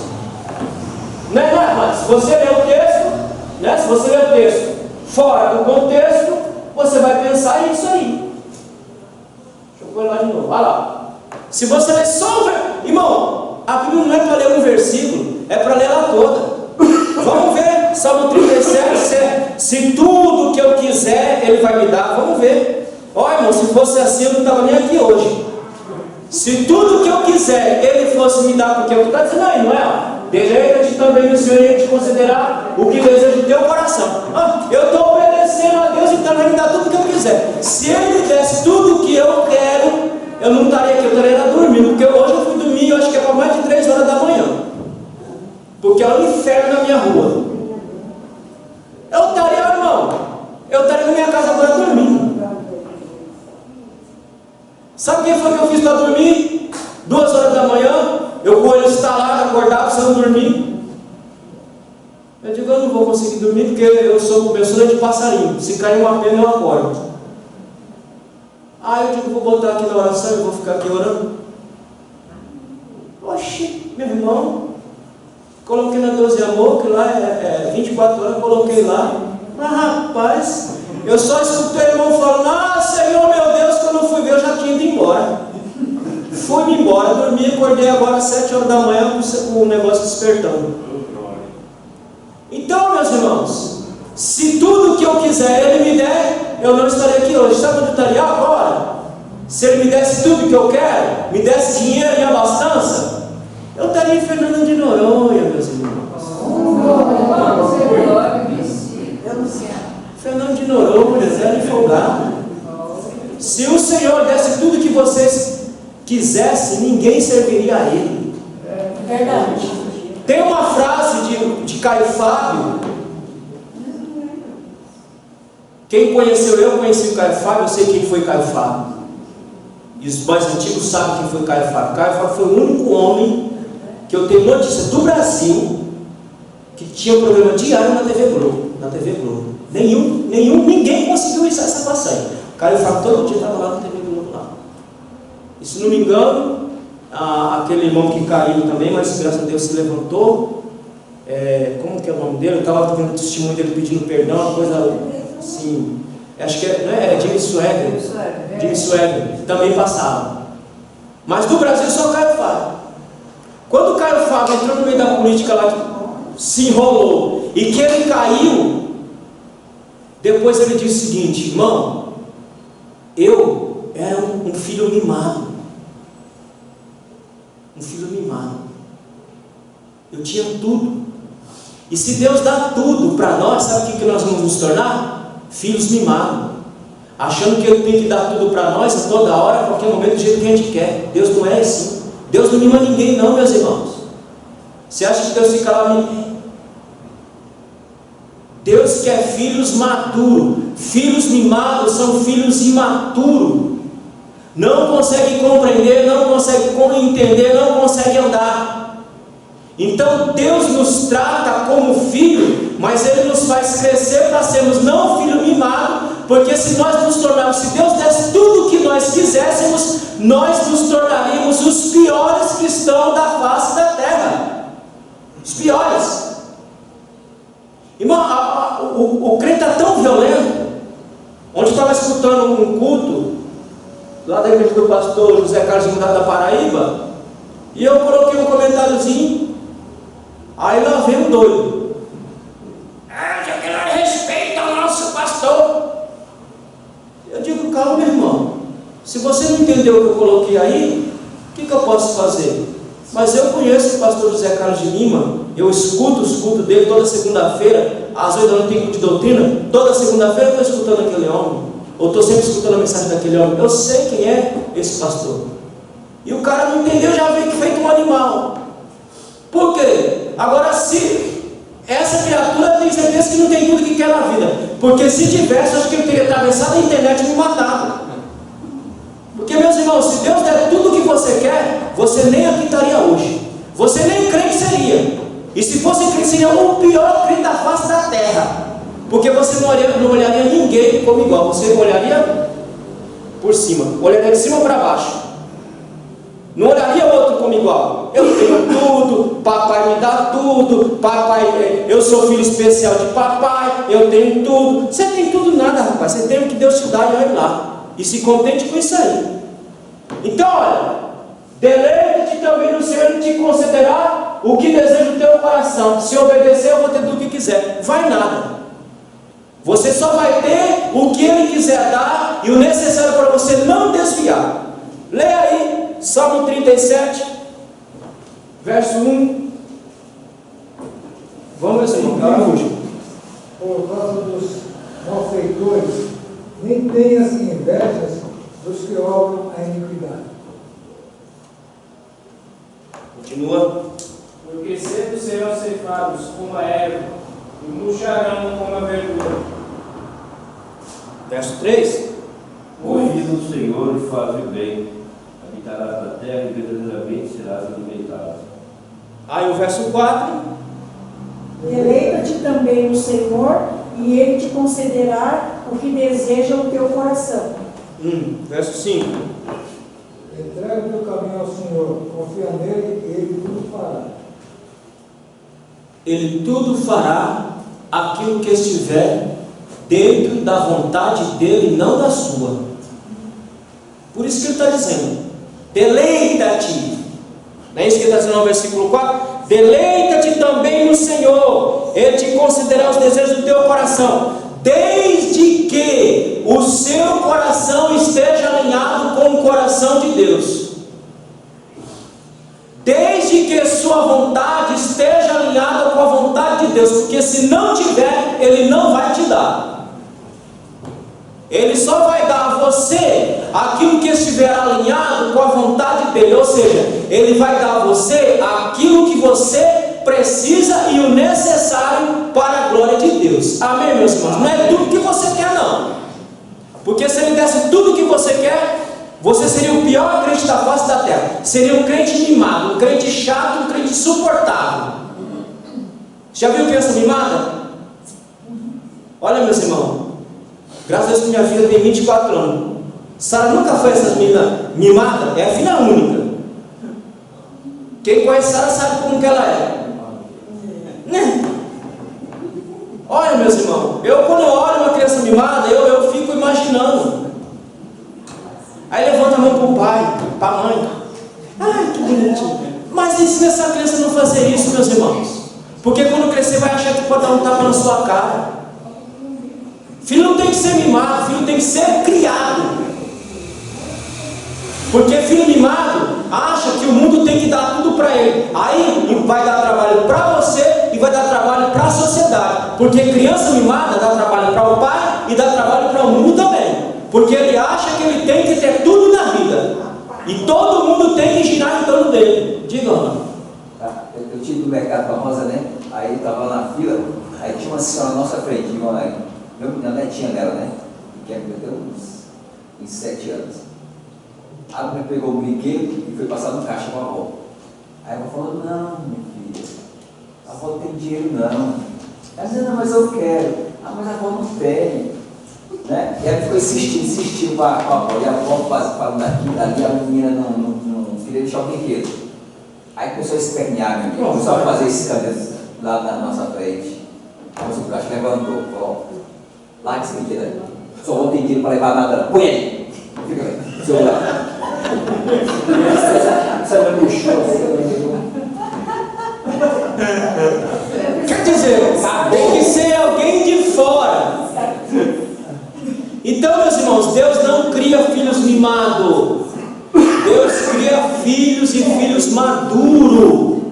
[SPEAKER 1] Não é, mas se você ler o texto, né? Se você ler o texto fora do contexto, você vai pensar isso aí. Deixa eu pôr lá de novo, olha lá. Se você ler só irmão, a Bíblia não é para ler um versículo, é para ler ela toda. Vamos ver, Salmo 37, se tudo que eu quiser, Ele vai me dar. Vamos ver. Olha, irmão, se fosse assim, eu não estava nem aqui hoje. Se tudo que eu quiser, Ele fosse me dar, porque eu está dizendo aí, não é? Deleita-te também no Senhor e Ele te considerar o que deseja o teu coração. Eu estou obedecendo a Deus, então Ele me dá tudo o que eu quiser. Se Ele me desse tudo o que eu quero, eu não estaria aqui, eu estaria dormindo. Porque hoje eu fui dormir, eu acho que é para mais de 3 horas da manhã. Porque é um inferno na minha rua. Eu estaria, irmão, na minha casa agora dormindo. Sabe o que foi que eu fiz para dormir? 2 horas da manhã, eu com o olho estalado, acordado, precisando dormir. Eu digo, eu não vou conseguir dormir porque meu sono é de passarinho. Se cair uma pena, eu acordo. Eu digo, vou botar aqui na oração e vou ficar aqui orando. Oxi, meu irmão, coloquei na Deus de Amor, que lá é 24 horas, coloquei lá. Mas rapaz, eu só escutei o irmão falando, Senhor meu Deus, quando eu fui ver, eu já tinha ido embora. Fui-me embora, dormi, acordei agora às 7 horas da manhã com o negócio despertando. Então, meus irmãos, se tudo que eu quiser Ele me der, eu não estaria aqui hoje. Sabe onde eu estaria agora? Se Ele me desse tudo que eu quero, me desse dinheiro e abastança, eu estaria em Fernando de Noronha, meus irmãos. Fernando de Noronha, Zé de Folgado. Se o Senhor desse tudo que vocês quisessem, ninguém serviria a Ele.
[SPEAKER 4] Verdade.
[SPEAKER 1] Tem uma frase de Caio Fábio. Quem conheceu eu conheci o Caio Fábio, eu sei quem foi Caio Fábio. E os mais antigos sabem quem foi Caio Fábio. Caio Fábio foi o único homem que eu tenho notícia do Brasil que tinha um programa diário na TV Globo. Ninguém conseguiu essa passagem. Caio Fábio todo dia estava lá na TV Globo lá. E se não me engano, aquele irmão que caiu também, mas graças a Deus se levantou. Como que é o nome dele? Eu estava vendo o testemunho dele pedindo perdão, uma coisa assim. Acho que é Jimmy Swagger, também passava. Mas do Brasil só Caio Fábio. Quando o Caio Fábio entrou no meio da política lá, que se enrolou e que ele caiu, depois ele disse o seguinte: irmão, eu era um filho mimado. Eu tinha tudo. E se Deus dá tudo para nós, sabe o que nós vamos nos tornar? Filhos mimados. Achando que Ele tem que dar tudo para nós a toda hora, a qualquer momento, do jeito que a gente quer. Deus não é assim. Deus não mima ninguém não, meus irmãos. Você acha que Deus fica lá? Deus quer filhos maduros. Filhos mimados são filhos imaturos. Não conseguem compreender, não conseguem entender, não conseguem andar. Então Deus nos trata como filho, mas Ele nos faz crescer para sermos não filho mimado, porque se nós nos tornarmos, se Deus desse tudo o que nós quiséssemos, nós nos tornaríamos os piores que estão da face da terra. Os piores. Irmão, o crente está tão violento. Ontem eu estava escutando um culto lá da igreja do pastor José Carlos da Paraíba, e eu coloquei um comentáriozinho. Aí lá vem um doido. Já que não respeita o nosso pastor. Eu digo, calma, meu irmão. Se você não entendeu o que eu coloquei aí, o que eu posso fazer? Mas eu conheço o pastor José Carlos de Lima. Eu escuto os cultos dele toda segunda-feira. Às 8 da noite tem culto de doutrina. Toda segunda-feira eu estou escutando aquele homem. Ou estou sempre escutando a mensagem daquele homem. Eu sei quem é esse pastor. E o cara não entendeu, já veio feito um animal. Por quê? Agora, se essa criatura tem certeza que não tem tudo que quer na vida, porque se tivesse, eu acho que ele teria atravessado a internet e me matado. Porque, meus irmãos, irmão, se Deus der tudo o que você quer, você nem aqui estaria hoje. Você nem crente seria. E se fosse crente, seria o pior crente da face da terra. Porque você não olharia ninguém como igual. Você olharia por cima. Olharia de cima para baixo. Não olharia outro como igual. Eu tenho tudo, papai me dá tudo, papai, eu sou filho especial de papai, eu tenho tudo. Você tem tudo nada, rapaz. Você tem o que Deus te dá e olha lá. E se contente com isso aí. Então, olha, deleita-te também no Senhor e te concederá o que deseja o teu coração. Se obedecer, eu vou ter tudo o que quiser. Vai nada. Você só vai ter o que Ele quiser dar e o necessário para você não desviar. Leia aí. Salmo 37, verso 1. Vamos, irmão,
[SPEAKER 3] por causa dos malfeitores, nem tenhas invejas dos que obram a iniquidade.
[SPEAKER 1] Continua.
[SPEAKER 7] Porque cedo serão ceifados como a erva, e murcharão como a verdura.
[SPEAKER 1] Verso 3.
[SPEAKER 8] Confia no Senhor e faz o bem. Habitarás na terra e verdadeiramente serás alimentado.
[SPEAKER 1] Aí o verso 4.
[SPEAKER 4] Deleita-te também no Senhor, e Ele te concederá o que deseja o teu coração.
[SPEAKER 1] Verso 5.
[SPEAKER 3] Entrega o teu caminho ao Senhor, confia nele e Ele tudo fará.
[SPEAKER 1] Ele tudo fará aquilo que estiver dentro da vontade dele, não da sua. Por isso que ele está dizendo: deleita-te. Não é isso que ele está dizendo no versículo 4? Deleita-te também no Senhor, Ele te concederá os desejos do teu coração, desde que o seu coração esteja alinhado com o coração de Deus. Desde que sua vontade esteja alinhada com a vontade de Deus, porque se não tiver, Ele não vai te dar. Ele só vai dar a você aquilo que estiver alinhado com a vontade dele, ou seja, Ele vai dar a você aquilo que você precisa e o necessário para a glória de Deus. Amém, meus irmãos? Não é tudo que você quer, não. Porque se Ele desse tudo que você quer, você seria o pior crente da face da terra. Seria um crente mimado, um crente chato, um crente insuportável. Já viu criança mimada? Olha, meus irmãos, graças a Deus que minha filha tem 24 anos. Sara nunca foi essas meninas mimadas, é a filha única. Quem conhece Sara sabe como que ela é. Né? Olha, meus irmãos, quando eu olho uma criança mimada, eu fico imaginando. Aí levanta a mão para o pai, para a mãe. Ai, que bonitinho. Mas ensina essa criança a não fazer isso, meus irmãos. Porque quando crescer vai achar que pode dar um tapa na sua cara. Filho não tem que ser mimado, filho tem que ser criado. Porque filho mimado acha que o mundo tem que dar tudo para ele. Aí vai dar trabalho para você e vai dar trabalho para a sociedade. Porque criança mimada dá trabalho para o pai e dá trabalho para o mundo também. Porque ele acha que ele tem que ter tudo na vida. E todo mundo tem que girar em torno dele. Diga, mano.
[SPEAKER 2] Eu tive no mercado com a Rosa, né? Aí estava na fila, aí tinha uma senhora na nossa frente, minha netinha dela, né? Que tem uns 7 anos. A mulher pegou o brinquedo e foi passar no caixa com a avó. Aí a avó falou: não, minha filha, a avó não tem dinheiro não. Ela disse: não, mas eu quero. Ah, mas a avó não tem. Né? E ela ficou insistindo com a avó. E a avó falando daqui, dali, a menina não queria deixar o brinquedo. Aí começou a espernear, meu amigo. Começou a fazer esses cabelos lá na nossa frente. Aí o caixa levantou, falou: lá que esse brinquedo aí. Só não tem dinheiro para levar nada. Põe aí. Fica aí. Seu lugar.
[SPEAKER 1] Quer dizer, tem que ser alguém de fora. Então, meus irmãos, Deus não cria filhos mimados. Deus cria filhos e filhos maduros.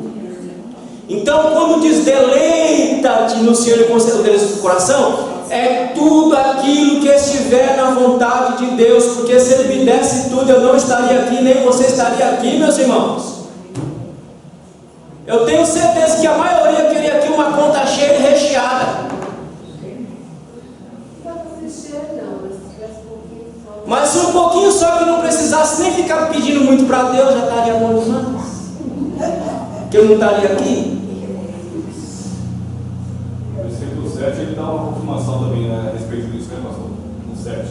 [SPEAKER 1] Então, quando diz deleita-te no Senhor e conceda o desejo do coração, é tudo aquilo que estiver na vontade de Deus, porque se Ele me desse tudo, eu não estaria aqui, nem você estaria aqui, meus irmãos. Eu tenho certeza que a maioria queria aqui uma conta cheia e recheada. Mas se um pouquinho só que não precisasse nem ficar pedindo muito para Deus, já estaria bom demais. Que eu não estaria aqui.
[SPEAKER 5] No versículo 7 ele dá uma confirmação também, né, a respeito disso, né, pastor? No 7.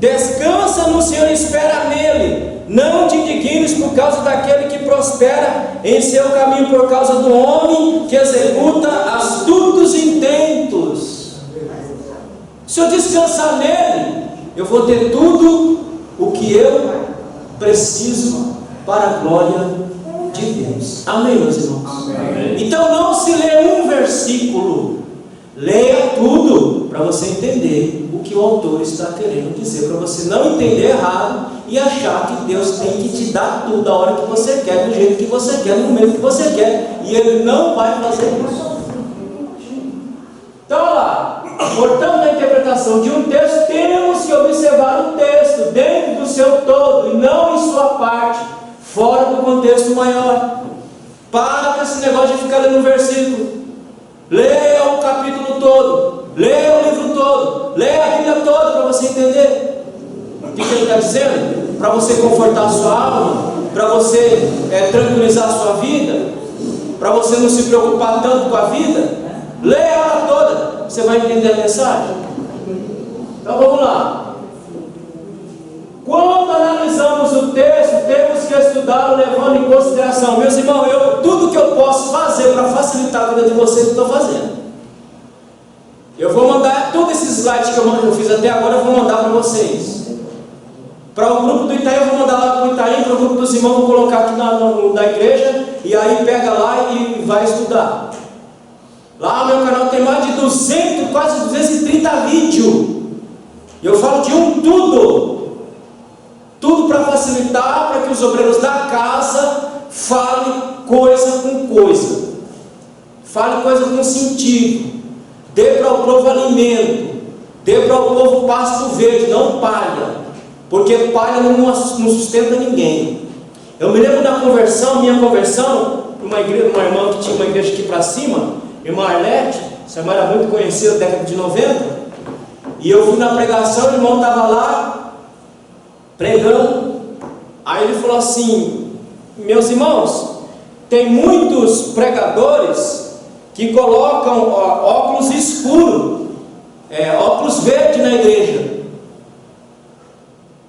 [SPEAKER 1] Descansa no Senhor e espera nele. Não te indignes por causa daquele que prospera em seu caminho, por causa do homem que executa astutos intentos. Se eu descansar nele, eu vou ter tudo o que eu preciso para a glória de Deus. Amém, meus irmãos?
[SPEAKER 5] Amém.
[SPEAKER 1] Então não se lê um versículo, leia tudo para você entender o que o autor está querendo dizer, para você não entender errado e achar que Deus tem que te dar tudo a hora que você quer, do jeito que você quer, no momento que você quer, e Ele não vai fazer isso. Então, olha lá, portanto, na interpretação de um texto, temos que observar o texto dentro do seu todo e não em sua parte, fora do contexto maior. Para com esse negócio de ficar lendo um versículo. Leia o capítulo todo, leia o livro todo, leia a Bíblia toda para você entender o que ele está dizendo, para você confortar a sua alma, para você tranquilizar a sua vida, para você não se preocupar tanto com a vida. Leia ela toda, você vai entender a mensagem. Então vamos lá. Quando analisamos o texto, temos que estudá-lo levando em consideração. Meus irmãos, tudo que eu posso fazer para facilitar a vida de vocês, eu estou fazendo. Eu vou mandar todos esses slides que eu fiz até agora, eu vou mandar para vocês. Para o grupo do Itaí, eu vou mandar lá para o Itaí, para o grupo dos irmãos, vou colocar aqui na igreja, e aí pega lá e vai estudar. Lá no meu canal tem mais de 200, quase 230 vídeos. E eu falo de um tudo. Tudo para facilitar, para que os obreiros da casa falem coisa com coisa. Fale coisa com sentido. Dê para o povo alimento. Dê para o povo pasto verde, não palha. Porque palha não sustenta ninguém. Eu me lembro da minha conversão, uma irmã que tinha uma igreja aqui para cima, irmã Arlete, essa irmã era muito conhecida na década de 90, e eu fui na pregação, o irmão estava lá, pregando, aí ele falou assim: meus irmãos, tem muitos pregadores que colocam óculos escuros, óculos verdes na igreja.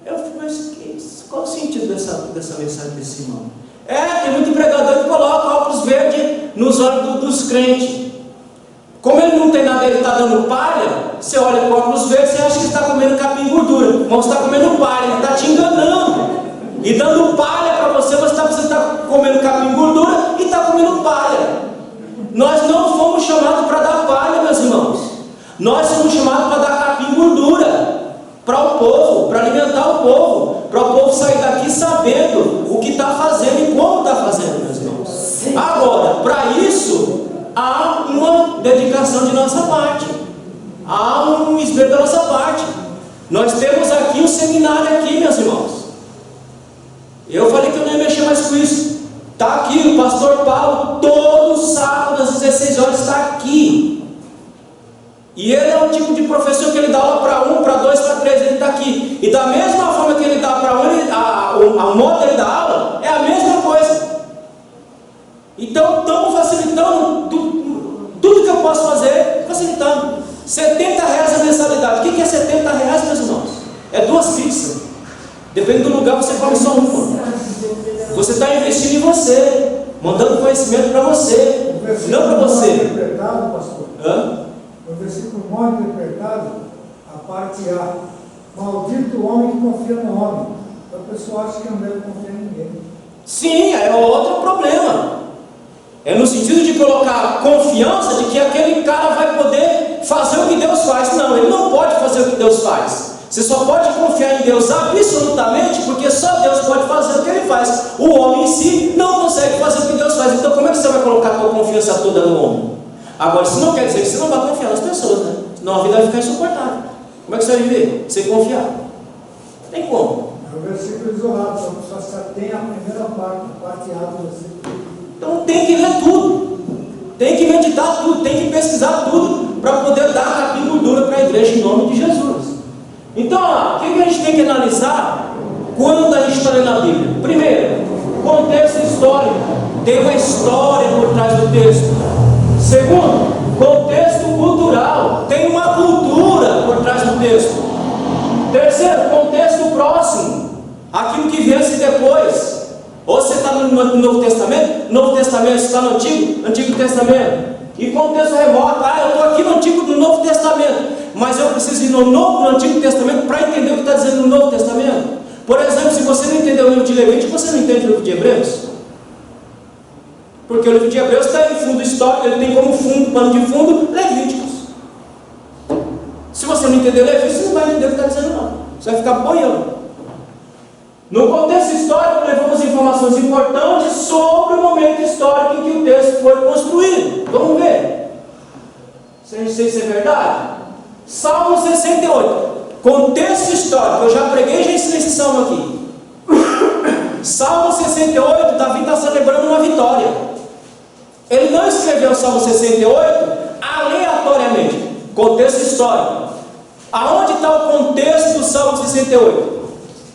[SPEAKER 1] Eu falei, mas qual o sentido dessa mensagem desse irmão? Tem muito pregador que coloca óculos verdes nos olhos dos crentes. Como ele não tem nada, ele está dando palha, você olha para o óculos verdes, você acha que está comendo capim e gordura. Mas você está comendo palha, ele está te enganando. E dando palha para você está comendo capim e gordura e está comendo palha. Nós não fomos chamados para dar palha, meus irmãos. Nós somos chamados para dar capim e gordura para o povo, para alimentar o povo, para o povo sair daqui sabendo o que está fazendo e como está fazendo, meus irmãos. Agora, para isso, há uma dedicação de nossa parte, há um esmero da nossa parte. Nós temos aqui um seminário aqui, meus irmãos. Eu falei que eu não ia mexer mais com isso. Está aqui o pastor Paulo, todo sábado às 16 horas está aqui. E ele é um tipo de professor que ele dá aula para 1, para 2, para 3, ele está aqui. E da mesma forma que ele dá para 1, a modo dele da aula é a mesma coisa. Então estamos facilitando tudo que eu posso fazer, facilitando. R$70 a mensalidade. O que é R$70, meus irmãos? É 2 pizzas. Depende do lugar, você come só uma. Você está investindo em você, mandando conhecimento para você, não para você.
[SPEAKER 3] Interpretado, pastor.
[SPEAKER 1] Hã?
[SPEAKER 3] No versículo mal interpretado, a parte A: maldito o homem que confia no homem. Então a pessoa acha que não deve confiar em ninguém.
[SPEAKER 1] Sim, é outro problema. É no sentido de colocar confiança de que aquele cara vai poder fazer o que Deus faz. Não, ele não pode fazer o que Deus faz. Você só pode confiar em Deus absolutamente porque só Deus pode fazer o que Ele faz. O homem em si não consegue fazer o que Deus faz. Então como é que você vai colocar a sua confiança toda no homem? Agora, isso não quer dizer que você não vai confiar nas pessoas, né? Senão a vida vai ficar insuportável. Como é que você vai viver? Sem confiar? Não tem como.
[SPEAKER 3] É um versículo isolado, só tem a primeira parte, a parte A do versículo.
[SPEAKER 1] Então tem que ler tudo. Tem que meditar tudo, tem que pesquisar tudo para poder dar capim e gordura para a igreja em nome de Jesus. Então, o que a gente tem que analisar quando a gente está lendo a Bíblia? Primeiro, contexto histórico. Tem uma história por trás do texto. Segundo, contexto cultural. Tem uma cultura por trás do texto. Terceiro, contexto próximo. Aquilo que vence depois. Ou você está no Novo Testamento, Novo Testamento está no Antigo Testamento. E contexto remoto, eu estou aqui no Novo Testamento, mas eu preciso ir no Antigo Testamento para entender o que está dizendo no Novo Testamento. Por exemplo, se você não entender o livro de Levítico, você não entende o livro de Hebreus. Porque o livro de Hebreus está em fundo histórico, ele tem como fundo, pano de fundo, Levíticos. Se você não entender Levíticos, você não vai entender o que está dizendo, não. Você vai ficar boiando. No contexto histórico, levamos informações importantes sobre o momento histórico em que o texto foi construído. Vamos ver se isso é verdade. Salmo 68, contexto histórico. Eu já preguei, já ensinei esse salmo aqui. Salmo 68, Davi está celebrando uma vitória. Ele não escreveu o Salmo 68 aleatoriamente. Contexto histórico. Aonde está o contexto do Salmo 68?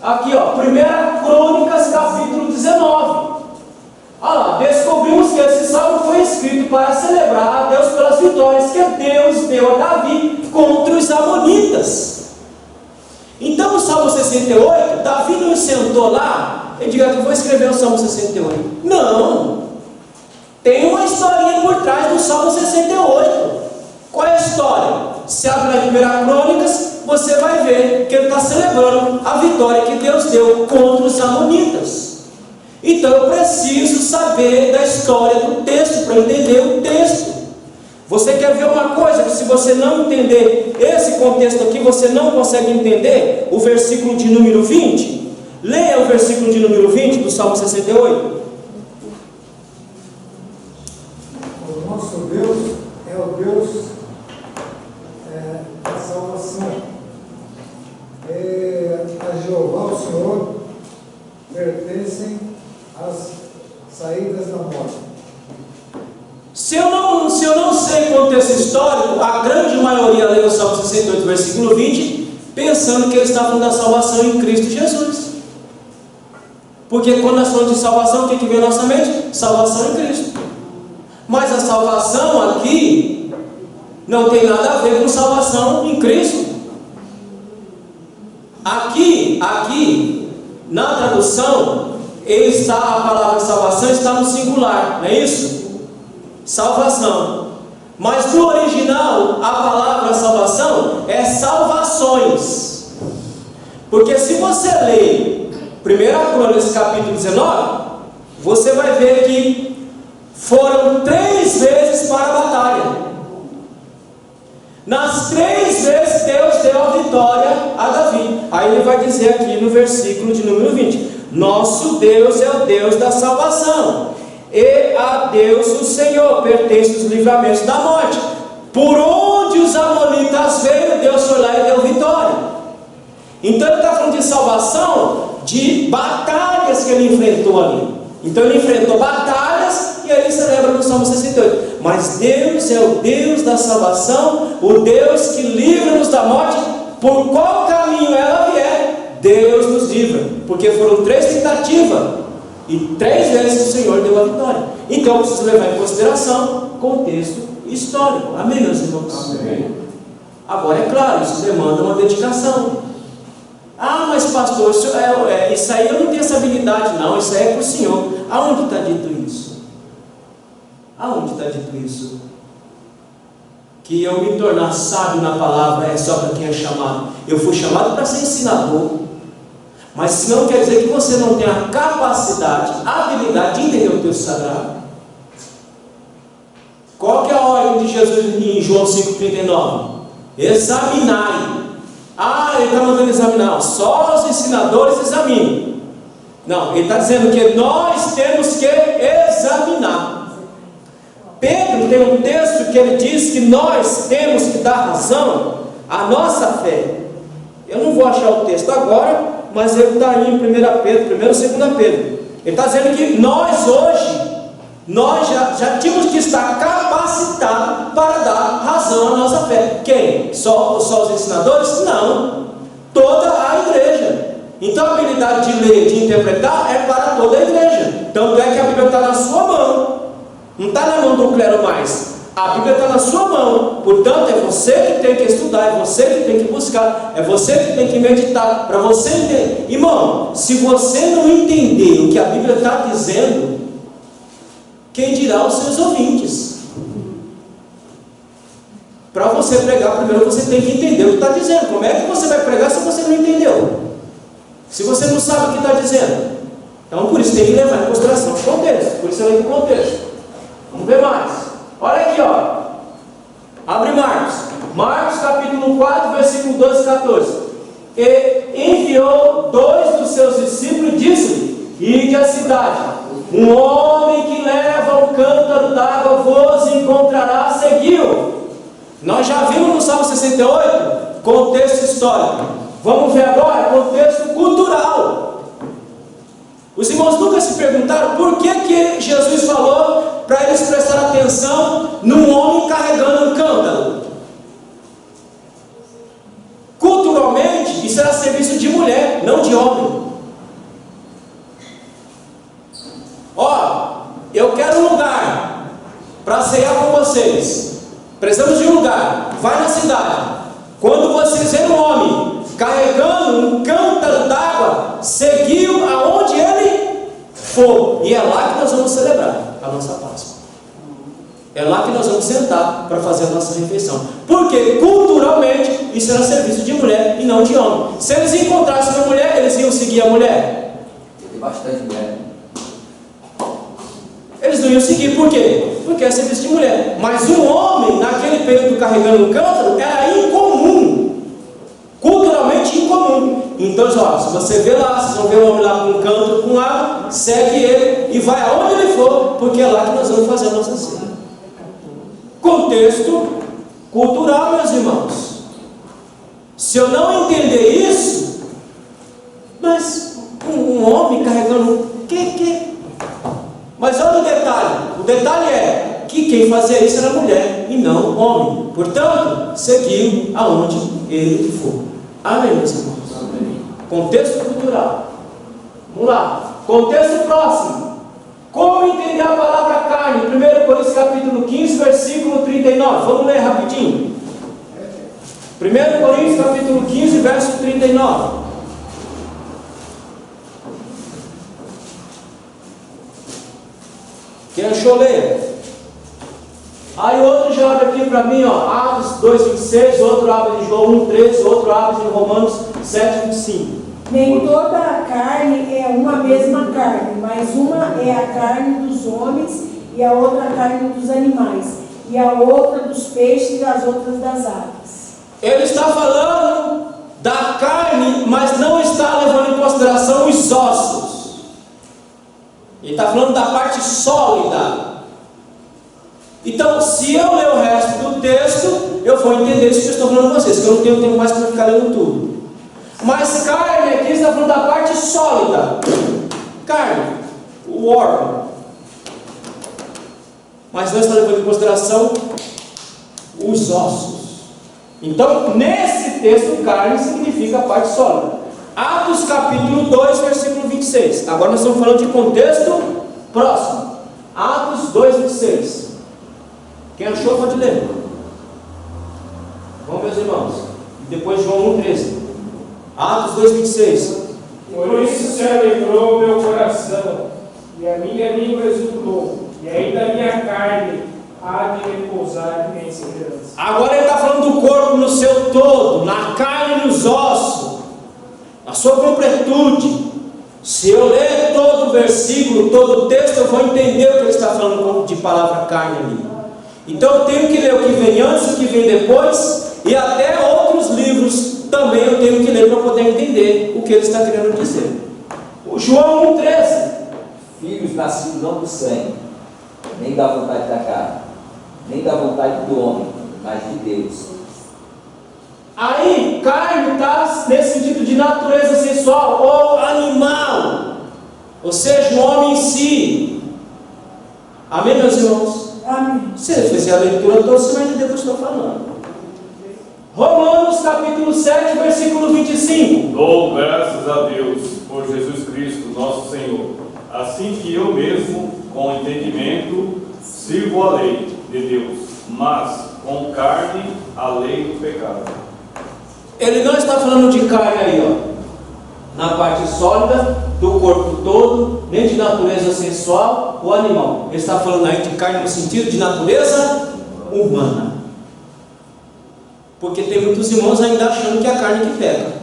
[SPEAKER 1] Aqui, 1 Crônicas, capítulo 19. Olha lá, descobrimos que esse salmo foi escrito para celebrar a Deus pelas vitórias que Deus deu a Davi contra os amonitas. Então, o Salmo 68, Davi não sentou lá e disse: eu vou escrever o Salmo 68. Não! Tem uma historinha por trás do Salmo 68. Qual é a história? Se abre na 1 Crônicas, você vai ver que ele está celebrando a vitória que Deus deu contra os amonitas. Então eu preciso saber da história do texto para entender o texto. Você quer ver uma coisa que, se você não entender esse contexto aqui, você não consegue entender o versículo de número 20? Leia o versículo de número 20 do Salmo 68.
[SPEAKER 3] O nosso Deus é o Deus da salvação. A Jeová, o Senhor, pertencem as saídas da morte.
[SPEAKER 1] Se eu não sei contexto histórico, a grande maioria lê o Salmo 68, versículo 20, pensando que ele está falando da salvação em Cristo Jesus. Porque quando nós falamos de salvação, o que vem à nossa mente? Salvação em Cristo. Mas a salvação aqui não tem nada a ver com salvação em Cristo. Aqui, na tradução, a palavra salvação está no singular, não é isso? Salvação. Mas no original, a palavra salvação é salvações. Porque se você ler 1 Crônicas capítulo 19, você vai ver que foram 3 vezes para a batalha. Nas 3 vezes Deus deu a vitória a Davi. Aí ele vai dizer aqui no versículo de número 20: nosso Deus é o Deus da salvação, e a Deus o Senhor pertence os livramentos da morte. Por onde os amonitas veio, Deus foi lá e deu vitória. Então ele está falando de salvação, de batalhas que ele enfrentou ali. Então ele enfrentou batalhas e ele celebra no Salmo 68. Mas Deus é o Deus da salvação, o Deus que livra-nos da morte. Por qual caminho ela vier, Deus nos livra. Porque foram 3 tentativas e 3 vezes o Senhor deu a vitória. Então eu preciso levar em consideração contexto histórico. Amém, meus irmãos?
[SPEAKER 5] Amém.
[SPEAKER 1] Agora, é claro, isso demanda uma dedicação. Mas pastor, isso aí eu não tenho essa habilidade, não. Isso aí é para o Senhor. Aonde está dito isso? Aonde está dito isso? Que eu me tornar sábio na palavra é só para quem é chamado. Eu fui chamado para ser ensinador. Mas isso não quer dizer que você não tenha a capacidade, a habilidade de entender o texto sagrado. Qual que é a ordem de Jesus em João 5,39? Examinai. Ele está mandando examinar. Só os ensinadores examinam. Não, ele está dizendo que nós temos que examinar. Pedro tem um texto que ele diz que nós temos que dar razão à nossa fé. Eu não vou achar o texto agora, mas ele está aí em 1 Pedro, 1 e 2 Pedro. Ele está dizendo que nós hoje, já tínhamos que estar capacitados para dar razão à nossa fé. Quem? Só os ensinadores? Não. toda a igreja. Então a habilidade de ler, de interpretar é para toda a igreja. Tanto é que a Bíblia está na sua mão, não está na mão do clero mais. A Bíblia está na sua mão, portanto é você que tem que estudar, é você que tem que buscar, é você que tem que meditar, para você entender. Irmão, se você não entender o que a Bíblia está dizendo, quem dirá os seus ouvintes? Para você pregar, primeiro você tem que entender o que está dizendo. Como é que você vai pregar se você não entendeu? Se você não sabe o que está dizendo? Então por isso tem que levar em consideração o contexto. Por isso eu leio o contexto. Vamos ver mais. Olha aqui, ó. Abre Marcos. Marcos capítulo 4, versículo 12 e 14. E enviou 2 dos seus discípulos e disse-lhe: ide à cidade. Um homem que leva um cântaro d'água vos encontrará, seguiu. Nós já vimos no Salmo 68, contexto histórico. Vamos ver agora contexto cultural. Os irmãos nunca se perguntaram por que Jesus falou para eles prestarem atenção num homem carregando um cântaro. Culturalmente, isso era serviço de mulher, não de homem. Ó, eu quero um lugar para cear com vocês. Precisamos de um lugar. Vai na cidade. Quando vocês verem um homem carregando um cântaro d'água, seguiu aonde ele for. E é lá que nós vamos celebrar a nossa Páscoa. É lá que nós vamos sentar para fazer a nossa refeição. Porque culturalmente isso era serviço de mulher e não de homem. Se eles encontrassem uma mulher, eles iam seguir a mulher.
[SPEAKER 2] Tem bastante mulher.
[SPEAKER 1] Eles não iam seguir, por quê? Porque é serviço de mulher. Mas um homem, naquele período carregando um cântaro, era incomum. Culturalmente incomum. Então, ó, se você vê lá, vocês vão ver um homem lá com um cântaro com água, segue ele e vai aonde ele for, porque é lá que nós vamos fazer a nossa ceia. Contexto cultural, meus irmãos. Se eu não entender isso, mas um homem carregando mas olha o detalhe. O detalhe é que quem fazia isso era mulher e não homem. Portanto, seguiu aonde ele for. Amém, meus irmãos? Amém. Contexto cultural. Vamos lá. Contexto próximo. Como entender a palavra carne? 1 Coríntios capítulo 15, versículo 39. Vamos ler rapidinho. 1 Coríntios capítulo 15, verso 39. Quem achou, ler? Aí outro já abre aqui para mim, ó, Atos 2,26, outro abre em João 1,13, outro abre em Romanos 7,25.
[SPEAKER 4] Nem toda a carne é uma mesma carne, mas uma é a carne dos homens e a outra a carne dos animais, e a outra dos peixes e as outras das aves.
[SPEAKER 1] Ele está falando da carne, mas não está levando em consideração os ossos. Ele está falando da parte sólida. Então, se eu ler o resto do texto, eu vou entender isso que eu estou falando com vocês, que eu não tenho tempo mais para ficar lendo tudo. Mas carne aqui está falando da parte sólida. Carne, o órgão. Mas não está levando em consideração os ossos. Então, nesse texto, carne significa a parte sólida. Atos capítulo 2, versículo 26. Agora nós estamos falando de contexto próximo. Atos 2, 26. Quem achou pode ler. Vamos, meus irmãos. Depois João 1, 13. Atos 2, 26.
[SPEAKER 7] Por isso se alegrou o meu coração, e a minha língua exultou, e ainda a minha carne há de repousar em segurança.
[SPEAKER 1] Agora ele está falando do corpo no seu todo, na carne e nos ossos, a sua completude. Se eu ler todo o versículo, todo o texto, eu vou entender o que ele está falando de palavra carne ali. Então eu tenho que ler o que vem antes, o que vem depois, e até outros livros também eu tenho que ler para poder entender o que ele está querendo dizer. O João 1,13.
[SPEAKER 2] Filhos nascidos não do sangue, nem da vontade da carne, nem da vontade do homem, mas de Deus.
[SPEAKER 1] Aí, carne está nesse sentido de natureza sensual ou animal, ou seja, o homem em si. Amém, meus irmãos?
[SPEAKER 4] Amém.
[SPEAKER 1] Se você fizer a leitura toda, você vai entender o que eu estou falando. Romanos capítulo 7, versículo 25.
[SPEAKER 5] Dou graças a Deus por Jesus Cristo, nosso Senhor. Assim que eu mesmo, com entendimento, sirvo a lei de Deus, mas com carne a lei do pecado.
[SPEAKER 1] Ele não está falando de carne aí, ó, na parte sólida do corpo todo, nem de natureza sensual ou animal. Ele está falando aí de carne no sentido de natureza humana. Porque tem muitos irmãos ainda achando que é a carne que peca.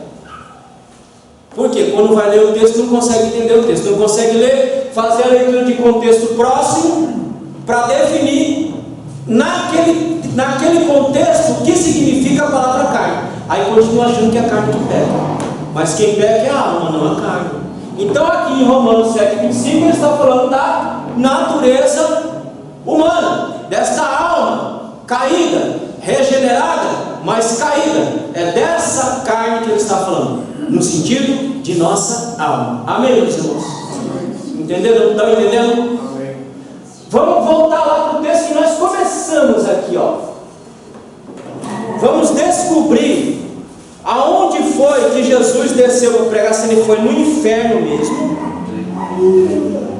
[SPEAKER 1] Porque quando vai ler o texto não consegue entender o texto, não consegue ler, fazer a leitura de contexto próximo para definir naquele contexto o que significa a palavra carne. Aí continua achando que é a carne que peca. Mas quem peca é a alma, não a carne. Então aqui em Romanos 7,25 ele está falando da natureza humana, desta alma caída, regenerada, mas caída. É dessa carne que ele está falando, no sentido de nossa alma. Amém, meus irmãos? Entenderam? Estão entendendo?
[SPEAKER 7] Amém.
[SPEAKER 1] Vamos voltar lá para o texto que nós começamos aqui, ó. Vamos descobrir aonde foi que Jesus desceu para pregar, se ele foi no inferno mesmo.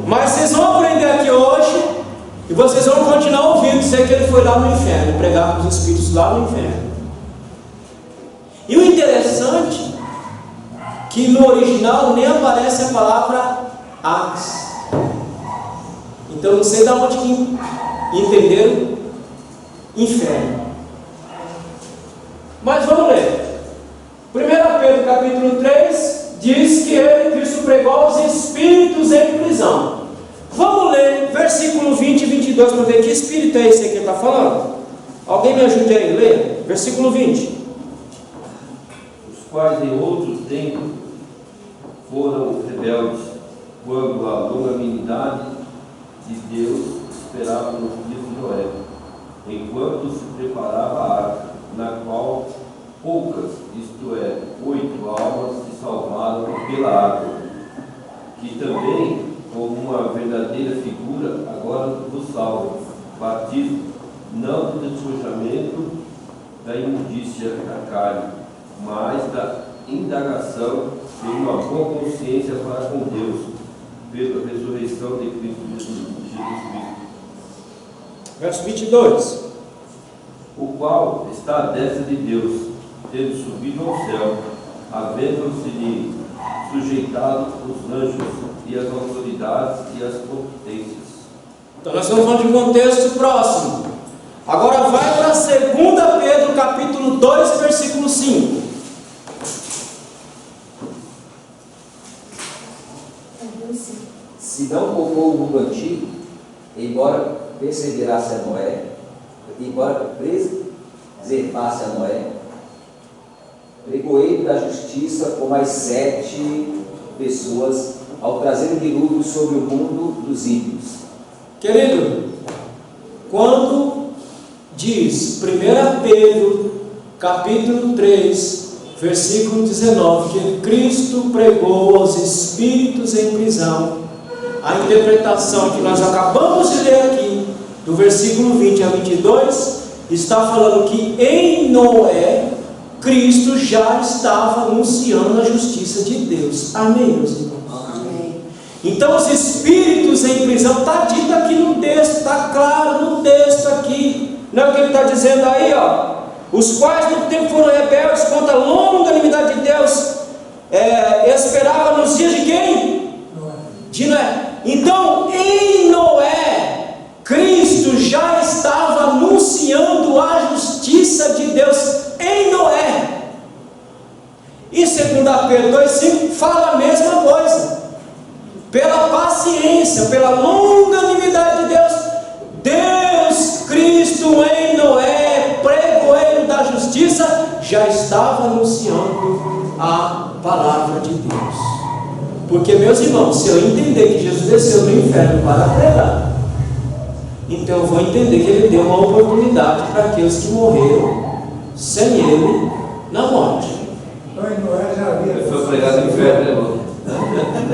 [SPEAKER 1] Mas vocês vão aprender aqui hoje e vocês vão continuar ouvindo dizer que ele foi lá no inferno, pregar para os espíritos lá no inferno. E o interessante é que no original nem aparece a palavra Hades. Então não sei de onde que entenderam inferno. Mas vamos ler. 1 Pedro capítulo 3 diz que ele, Cristo, pregou aos espíritos em prisão. Vamos ler versículo 20 e 22 para ver que espírito é esse aqui que ele está falando. Alguém me ajude aí a ler? Versículo 20.
[SPEAKER 8] Os quais em outro tempo foram rebeldes, quando a longanimidade de Deus esperava nos dias de Noé, enquanto se preparava a arca, na qual poucas, isto é, 8 almas se salvaram pela água, que também, como uma verdadeira figura, agora vos salva, batismo, não do despojamento da imundícia da carne, mas da indagação de uma boa consciência para com Deus, pela ressurreição de Cristo Jesus Cristo.
[SPEAKER 1] Verso 22.
[SPEAKER 8] O qual está à destra de Deus, tendo subido ao céu, havendo-se-lhe sujeitado os anjos e as autoridades e as potências.
[SPEAKER 1] Então nós estamos falando de um contexto próximo. Agora vai para 2 Pedro capítulo 2, versículo 5.
[SPEAKER 2] Se não poupou o mundo antigo, embora perseverasse a Noé, embora preservasse a Noé, pregoeiro da justiça com mais 7 pessoas, ao trazer o dilúvio sobre o mundo dos ímpios.
[SPEAKER 1] Querido, quando diz 1 Pedro capítulo 3, versículo 19, que Cristo pregou aos espíritos em prisão, a interpretação que nós acabamos de ler aqui, do versículo 20 a 22, está falando que em Noé, Cristo já estava anunciando a justiça de Deus. Amém, meus irmãos?
[SPEAKER 6] Amém.
[SPEAKER 1] Então os espíritos em prisão, está dito aqui no texto, está claro no texto aqui, não é o que ele está dizendo aí, ó. Os quais no tempo foram rebeldes contra a longanimidade de Deus, esperava nos dias de quem? De Noé. Então em Noé, Cristo já estava anunciando a justiça de Deus em Noé. E 2 Pedro 2,5 fala a mesma coisa. Pela paciência, pela longanimidade de Deus, Deus, Cristo em Noé, pregoeiro da justiça, já estava anunciando a palavra de Deus. Porque, meus irmãos, se eu entender que Jesus desceu no inferno para pregar, então eu vou entender que ele deu uma oportunidade para aqueles que morreram sem ele na morte.
[SPEAKER 3] Então em Noé já havia.
[SPEAKER 8] Ele foi pregado no inferno, né, irmão?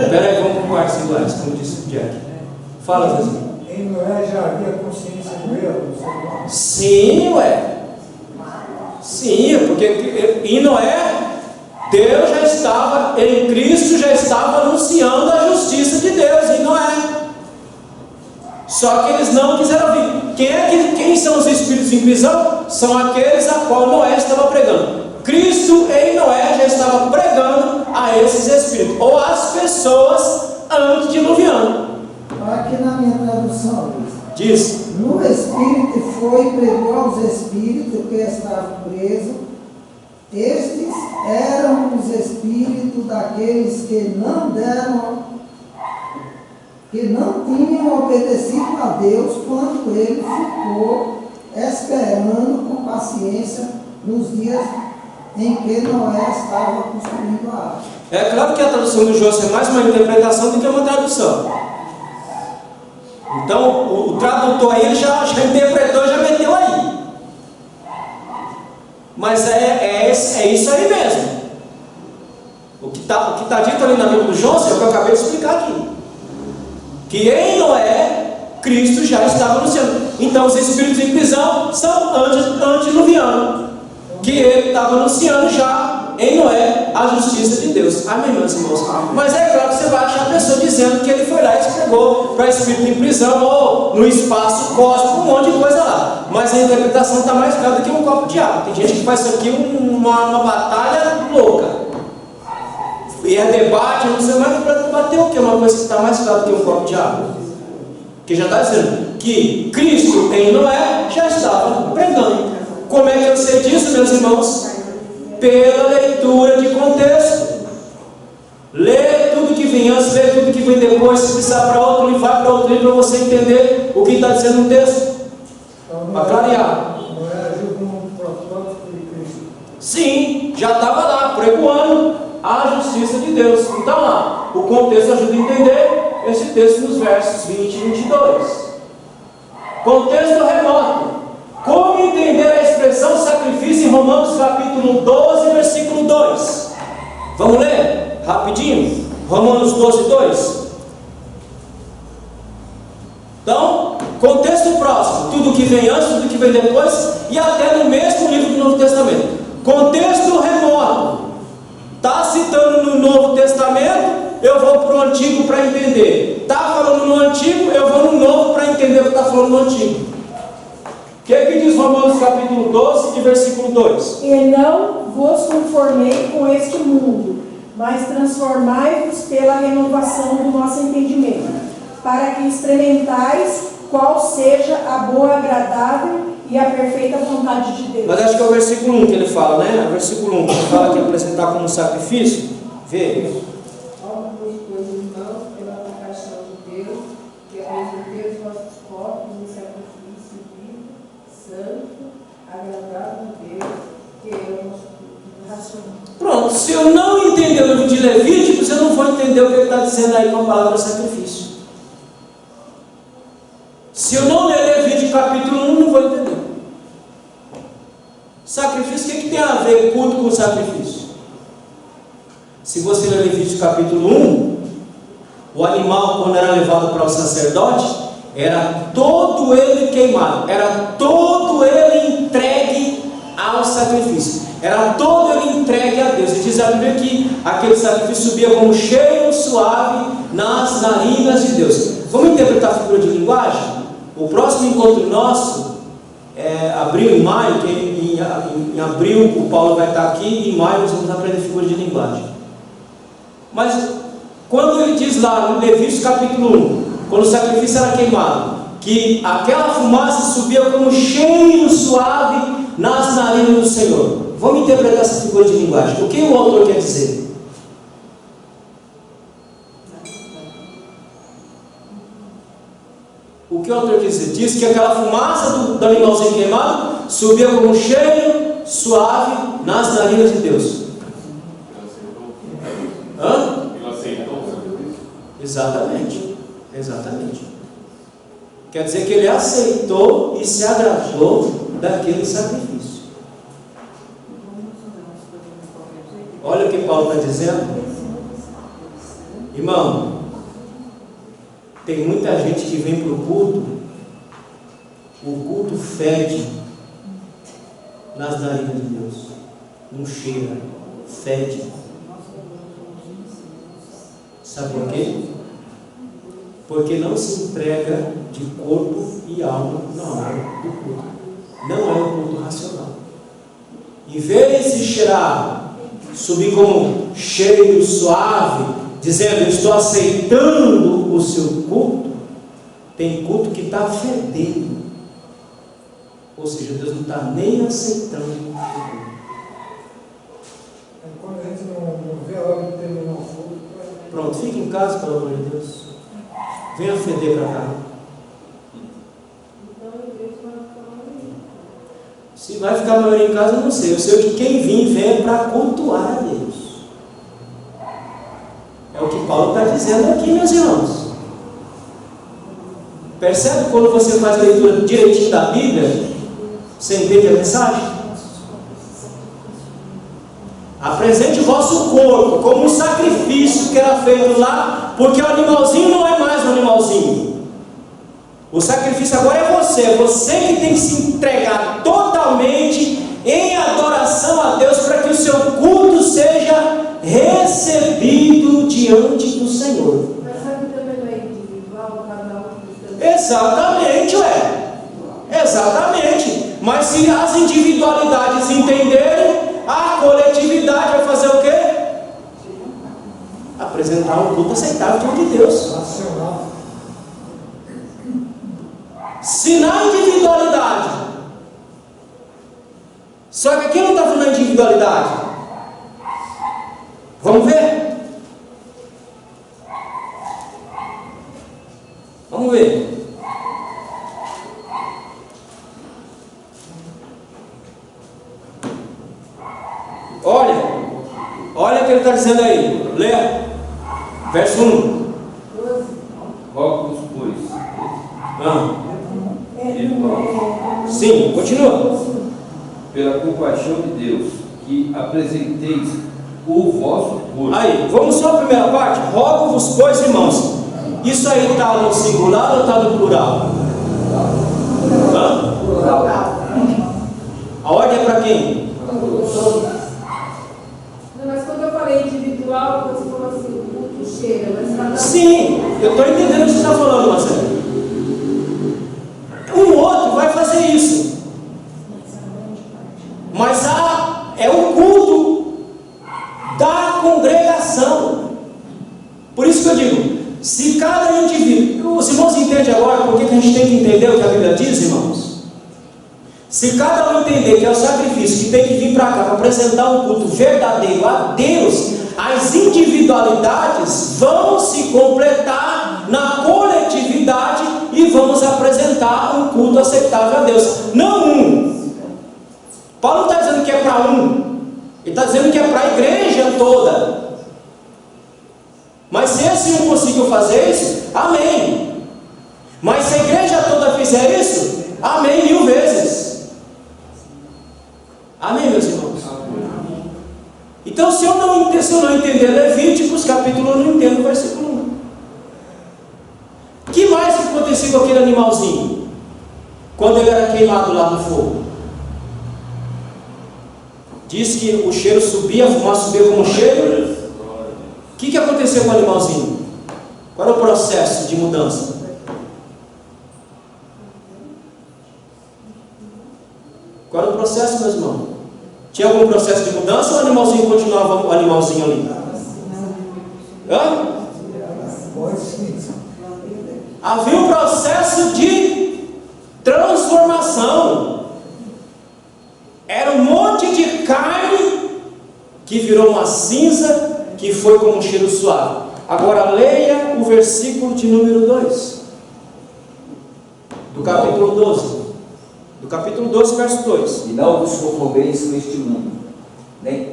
[SPEAKER 1] Espera aí, vamos para o quarto singular, como disse o Jack. Fala, Jesus.
[SPEAKER 3] Em Noé já havia consciência do erro do ser humano.
[SPEAKER 1] Sim, ué. Sim, porque Porque em Noé, Deus já estava, em Cristo já estava anunciando a justiça de Deus em Noé. Só que eles não quiseram ouvir. Quem são os espíritos em prisão? São aqueles a qual Noé estava pregando. Cristo em Noé já estava pregando a esses espíritos, ou às pessoas antediluvianas.
[SPEAKER 3] Aqui na minha tradução,
[SPEAKER 1] Diz:
[SPEAKER 3] no Espírito foi e pregou aos espíritos que estavam presos. Estes eram os espíritos daqueles que não tinham obedecido a Deus quando ele ficou esperando com paciência nos dias em que Noé estava construindo a arca.
[SPEAKER 1] É claro que a tradução do José é mais uma interpretação do que uma tradução. Então o tradutor aí já interpretou, já meteu aí. Mas é isso aí mesmo. O que tá dito ali na Bíblia do José é o que eu acabei de explicar aqui. Que em Noé, Cristo já estava anunciando. Então os espíritos em prisão são antediluvianos, que ele estava anunciando já em Noé a justiça de Deus. Amém, meus irmãos? Mas é claro que você vai achar a pessoa dizendo que ele foi lá e esfregou para espírito em prisão ou no espaço cósmico, um monte de coisa lá. Mas a interpretação está mais clara do que um copo de água. Tem gente que faz isso aqui uma batalha louca. E é debate, não sei mais para debater o que? Uma coisa que está mais clara do que um copo de água. Que já está dizendo que Cristo em Noé já estava pregando. Como é que eu sei disso, meus irmãos? Pela leitura de contexto. Lê tudo que vem antes, lê tudo que vem depois. Se precisar para outro livro, vai para outro livro para você entender o que está dizendo no texto. Para clarear.
[SPEAKER 3] Noé agiu como um protótipo de Cristo.
[SPEAKER 1] Sim, já estava lá, pregoando a justiça de Deus. Então lá, o contexto ajuda a entender esse texto nos versos 20 e 22. Contexto remoto. Como entender a expressão sacrifício em Romanos capítulo 12, versículo 2? Vamos ler rapidinho? Romanos 12, 2. Então, contexto próximo, tudo que vem antes, tudo que vem depois, e até no mesmo livro do Novo Testamento. Contexto remoto. Está citando no Novo Testamento, eu vou para o Antigo para entender. Está falando no Antigo, eu vou no Novo para entender o que está falando no Antigo. O que diz Romanos capítulo 12, de versículo 2?
[SPEAKER 4] E não vos conformei com este mundo, mas transformai-vos pela renovação do nosso entendimento, para que experimentais qual seja a boa, agradável e a perfeita vontade de Deus.
[SPEAKER 1] Mas acho que é o versículo 1 que ele fala, né? O versículo 1 que ele fala que apresentar como sacrifício. Vê.
[SPEAKER 6] Ó-vos, pois, irmãos, pela compaixão de Deus, que apresentei os vossos corpos em sacrifício vivo, santo, agradável a Deus, que é o nosso culto racional.
[SPEAKER 1] Pronto, se eu não entender o livro de Levíticos, eu não vou entender o que ele está dizendo aí com a palavra sacrifício. Se eu não ler Levítico capítulo 1, não vou entender. Sacrifício, o que tem a ver culto com sacrifício? Se você ler Levítico capítulo 1, o animal, quando era levado para o sacerdote, era todo ele queimado, era todo ele entregue ao sacrifício, era todo ele entregue a Deus. E diz a Bíblia que aquele sacrifício subia como cheiro suave nas narinas de Deus. Vamos interpretar a figura de linguagem? O próximo encontro nosso é abril e maio, que em abril o Paulo vai estar aqui, e em maio nós vamos aprender figura de linguagem. Mas quando ele diz lá no Levítico capítulo 1, quando o sacrifício era queimado, que aquela fumaça subia como cheiro suave nas narinas do Senhor. Vamos interpretar essa figura de linguagem. O que o autor quer dizer? O que o autor quer dizer? Diz que aquela fumaça do animalzinho queimado subia como um cheiro suave nas narinas de Deus. Hã?
[SPEAKER 5] Ele aceitou o sacrifício?
[SPEAKER 1] Exatamente. Exatamente. Quer dizer que ele aceitou e se agradou daquele sacrifício. Olha o que Paulo está dizendo. Irmão, tem muita gente que vem para o culto fede nas narinas de Deus. não cheira, fede. Sabe por quê? Porque não se entrega de corpo e alma na hora do culto. Não é um culto racional. Em vez de cheirar, subir como cheiro suave, dizendo: estou aceitando o seu culto, tem culto que está fedendo. Ou seja, Deus não está nem aceitando o culto.
[SPEAKER 3] Quando a gente não vê a hora de terminar o culto.
[SPEAKER 1] Pronto, fique em casa, pelo amor de Deus. Venha feder para cá.
[SPEAKER 6] Então a igreja vai ficar maioria.
[SPEAKER 1] Se vai ficar a maioria em casa, eu não sei. Eu sei que quem vir, venha para cultuar a Deus. É o que Paulo está dizendo aqui, meus irmãos. Percebe quando você faz a leitura direitinho da Bíblia? Você entende a mensagem? Apresente o vosso corpo como um sacrifício que era feito lá, porque o animalzinho não é mais um animalzinho. O sacrifício agora é você que tem que se entregar totalmente em adoração a Deus, para que o seu culto seja recebido diante do Senhor.
[SPEAKER 6] Mas sabe que também não é individual, cada um.
[SPEAKER 1] Exatamente, exatamente. Mas se as individualidades entenderem, a coletividade vai fazer o quê? Apresentar um culto aceitável diante de Deus.
[SPEAKER 3] Racional.
[SPEAKER 1] Se na individualidade, só que aqui não está falando de individualidade. Vamos ver? Vamos ver. Olha o que ele está dizendo aí. Lê. Verso 1.
[SPEAKER 8] Rogo-vos, pois.
[SPEAKER 1] Sim, continua.
[SPEAKER 8] Pela compaixão de Deus, que apresenteis o vosso corpo.
[SPEAKER 1] Aí, vamos só a primeira parte. Rogo-vos, pois, irmãos. Isso aí está no singular ou está no plural? A ordem é para quem?
[SPEAKER 6] Não, mas quando eu falei individual, você falou assim, o culto cheira, mas cada um.
[SPEAKER 1] Sim, eu estou entendendo o que você está falando, Marcelo. Um outro vai fazer isso. Mas é o culto da congregação. Por isso que eu digo, se cada indivíduo, os irmãos entendem agora por que a gente tem que entender o que a Bíblia diz, irmãos? Se cada um entender que é o sacrifício que tem que vir para cá para apresentar um culto verdadeiro a Deus, as individualidades vão se completar na coletividade e vamos apresentar um culto aceitável a Deus. Não um. Paulo não está dizendo que é para um, ele está dizendo que é para a igreja toda. Mas se esse um conseguiu fazer isso, amém. Mas se a igreja toda fizer isso, amém 1000 vezes. Amém, meus irmãos? Então, se eu não entender Levíticos, capítulo 1, eu não entendo o versículo 1. O que mais que aconteceu com aquele animalzinho? Quando ele era queimado lá no fogo? Diz que o cheiro subia, a fumaça subia como cheiro. O que aconteceu com o animalzinho? Qual era o processo de mudança? Qual era o processo, meus irmãos? Tinha algum processo de mudança ou o animalzinho continuava o animalzinho ali? Hã? Havia um processo de transformação. Era um monte de carne que virou uma cinza, que foi como um cheiro suave. Agora leia o versículo de número 2 do capítulo 12. Do capítulo 12, verso 2.
[SPEAKER 2] E não vos conformeis com este mundo,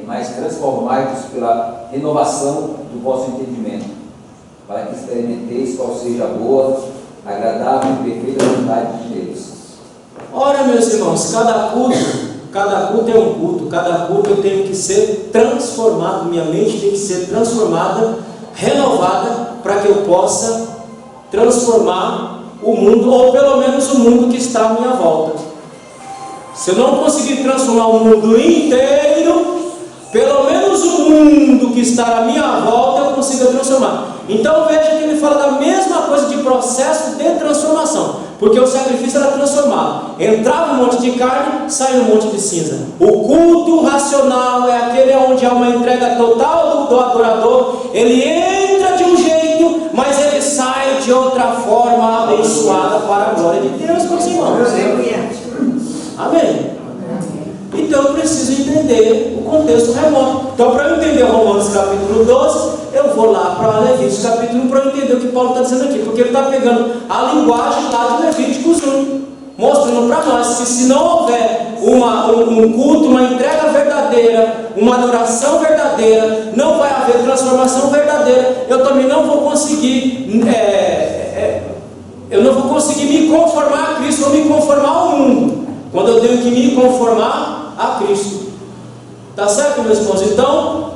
[SPEAKER 2] mas transformai-vos pela renovação do vosso entendimento, para que experimenteis qual seja a boa, agradável e perfeita vontade de Deus.
[SPEAKER 1] Ora, meus irmãos, cada culto é um culto, cada culto eu tenho que ser transformado, minha mente tem que ser transformada, renovada, para que eu possa transformar o mundo, ou pelo menos o mundo que está à minha volta. Se eu não conseguir transformar o mundo inteiro, pelo menos o mundo que está à minha volta eu consiga transformar. Então veja que ele fala da mesma coisa de processo de transformação, porque o sacrifício era transformado. Entrava um monte de carne, saía um monte de cinza. O culto racional é aquele onde há uma entrega total do adorador. Ele entra de um jeito, mas ele sai de outra forma abençoada para a glória de Deus, meus irmãos. Amém? Então eu preciso entender o contexto remoto. Então, para eu entender Romanos capítulo 12, eu vou lá para Levíticos capítulo 1 para eu entender o que Paulo está dizendo aqui, porque ele está pegando a linguagem lá de Levíticos 1, mostrando para nós que se não houver um culto, uma entrega verdadeira, uma adoração verdadeira, não vai haver transformação verdadeira. Eu também não vou conseguir me conformar a Cristo ou me conformar ao mundo, quando eu tenho que me conformar a Cristo. Tá certo, meus irmãos? Então,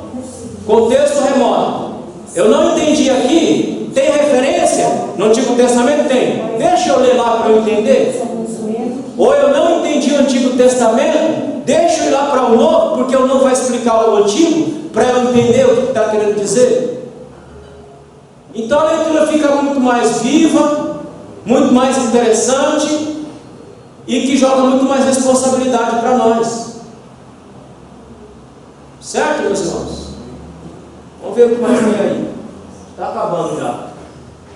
[SPEAKER 1] contexto remoto. Eu não entendi aqui. Tem referência no Antigo Testamento? Tem. Deixa eu ler lá para eu entender. Ou eu não entendi o Antigo Testamento, deixa eu ir lá para o Novo, porque o Novo vai explicar o Antigo, para eu entender o que está querendo dizer. Então a leitura fica muito mais viva, muito mais interessante, e que joga muito mais responsabilidade para nós. Certo, meus irmãos? Vamos ver o que mais tem aí. Está acabando já.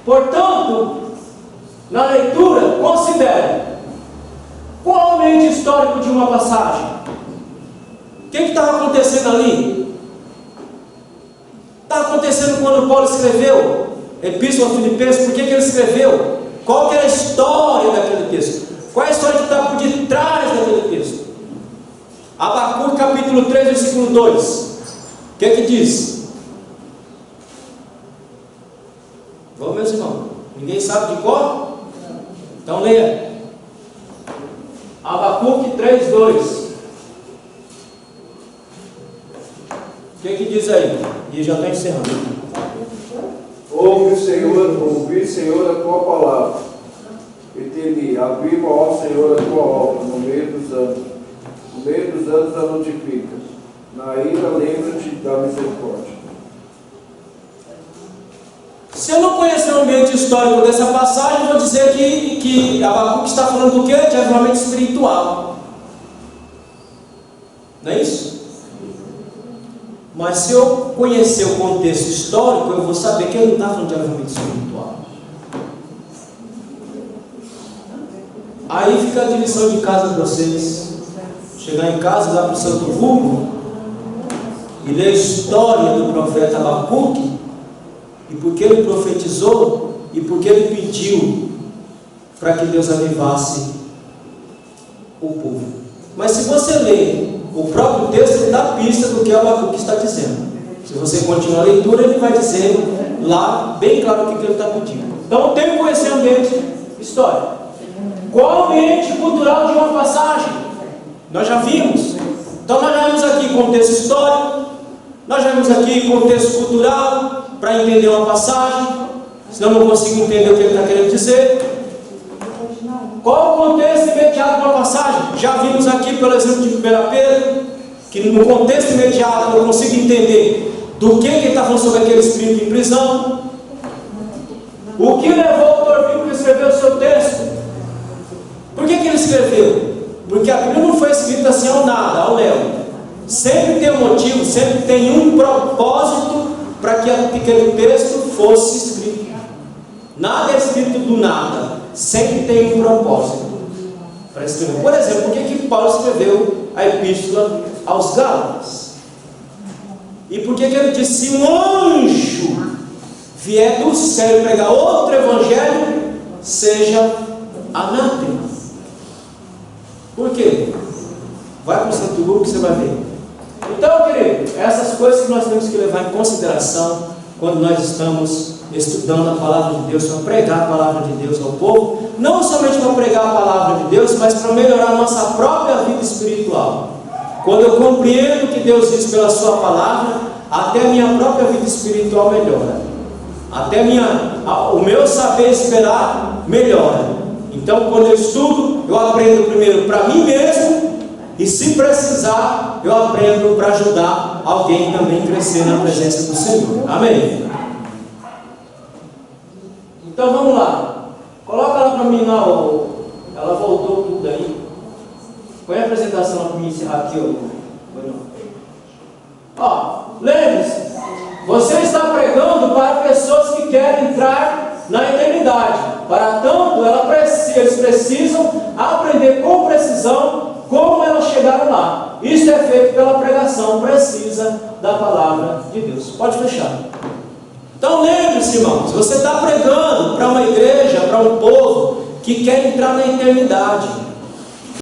[SPEAKER 1] Portanto, na leitura, considere qual o momento histórico de uma passagem. O que estava acontecendo ali? Está acontecendo quando Paulo escreveu Epístola aos Filipenses. Por que ele escreveu? Qual que era a história daquele texto? Qual é a história que está por detrás daquele texto? Abacuque capítulo 3, versículo 2. O que diz? Vamos, meus irmãos. Ninguém sabe de cor? Então leia. Abacuque 3, 2. O que diz aí? E já está encerrando.
[SPEAKER 9] Ouve, Senhor, a tua palavra, e teme, aviva, ó Senhor, a tua obra, no meio dos anos. No meio dos anos a notifica. Na ira, lembra-te da misericórdia.
[SPEAKER 1] Se eu não conhecer o ambiente histórico dessa passagem, eu vou dizer que Abacuque está falando do quê? De avivamento espiritual. Não é isso? Mas se eu conhecer o contexto histórico, eu vou saber que ele não está falando de avivamento espiritual. Aí fica a lição de casa de vocês. Chegar em casa, dar para o Santo Vulgo e ler a história do profeta Abacuque, e porque ele profetizou, e porque ele pediu para que Deus avivasse o povo. Mas se você ler o próprio texto, ele dá pista do que Abacuque está dizendo. Se você continuar a leitura, ele vai dizer lá bem claro o que ele está pedindo. Então tem que conhecer o ambiente histórico. Qual o ambiente cultural de uma passagem? Nós já vimos. Então nós já vimos aqui contexto histórico, nós já vimos aqui contexto cultural, para entender uma passagem, senão eu não consigo entender o que ele está querendo dizer. Qual o contexto imediato de uma passagem? Já vimos aqui pelo exemplo de 1 Pedro, que no contexto imediato eu consigo entender do que ele está falando sobre aquele espírito em prisão. O que levou o Torvino a escrever o seu texto? Por que ele escreveu? Porque a Bíblia não foi escrita assim ao nada, ao léu. Sempre tem um motivo, sempre tem um propósito para que aquele texto fosse escrito. Nada é escrito do nada, sempre tem um propósito para escrever. Por exemplo, por que Paulo escreveu a epístola aos Gálatas? E por que ele disse: se um anjo vier do céu e pregar outro evangelho, seja anátema? Por quê? Vai para o Santo Lucro que você vai ver. Então, querido, essas coisas que nós temos que levar em consideração quando nós estamos estudando a palavra de Deus, para pregar a palavra de Deus ao povo, não somente para pregar a palavra de Deus, mas para melhorar a nossa própria vida espiritual. Quando eu compreendo o que Deus diz pela sua palavra, até a minha própria vida espiritual melhora, até o meu saber esperar melhora. Então, quando eu estudo, eu aprendo primeiro para mim mesmo, E se precisar, eu aprendo para ajudar alguém também a crescer na presença do Senhor. Amém? Então vamos lá. Coloca ela para mim lá. Ela voltou tudo aí. Põe a apresentação para mim encerrar aqui. Lembre-se. Você está pregando para pessoas que querem entrar na eternidade. Para tanto, eles precisam aprender com precisão como elas chegaram lá. Isso é feito pela pregação precisa da palavra de Deus. Pode fechar. Então lembre-se, irmãos, você está pregando para uma igreja, para um povo que quer entrar na eternidade.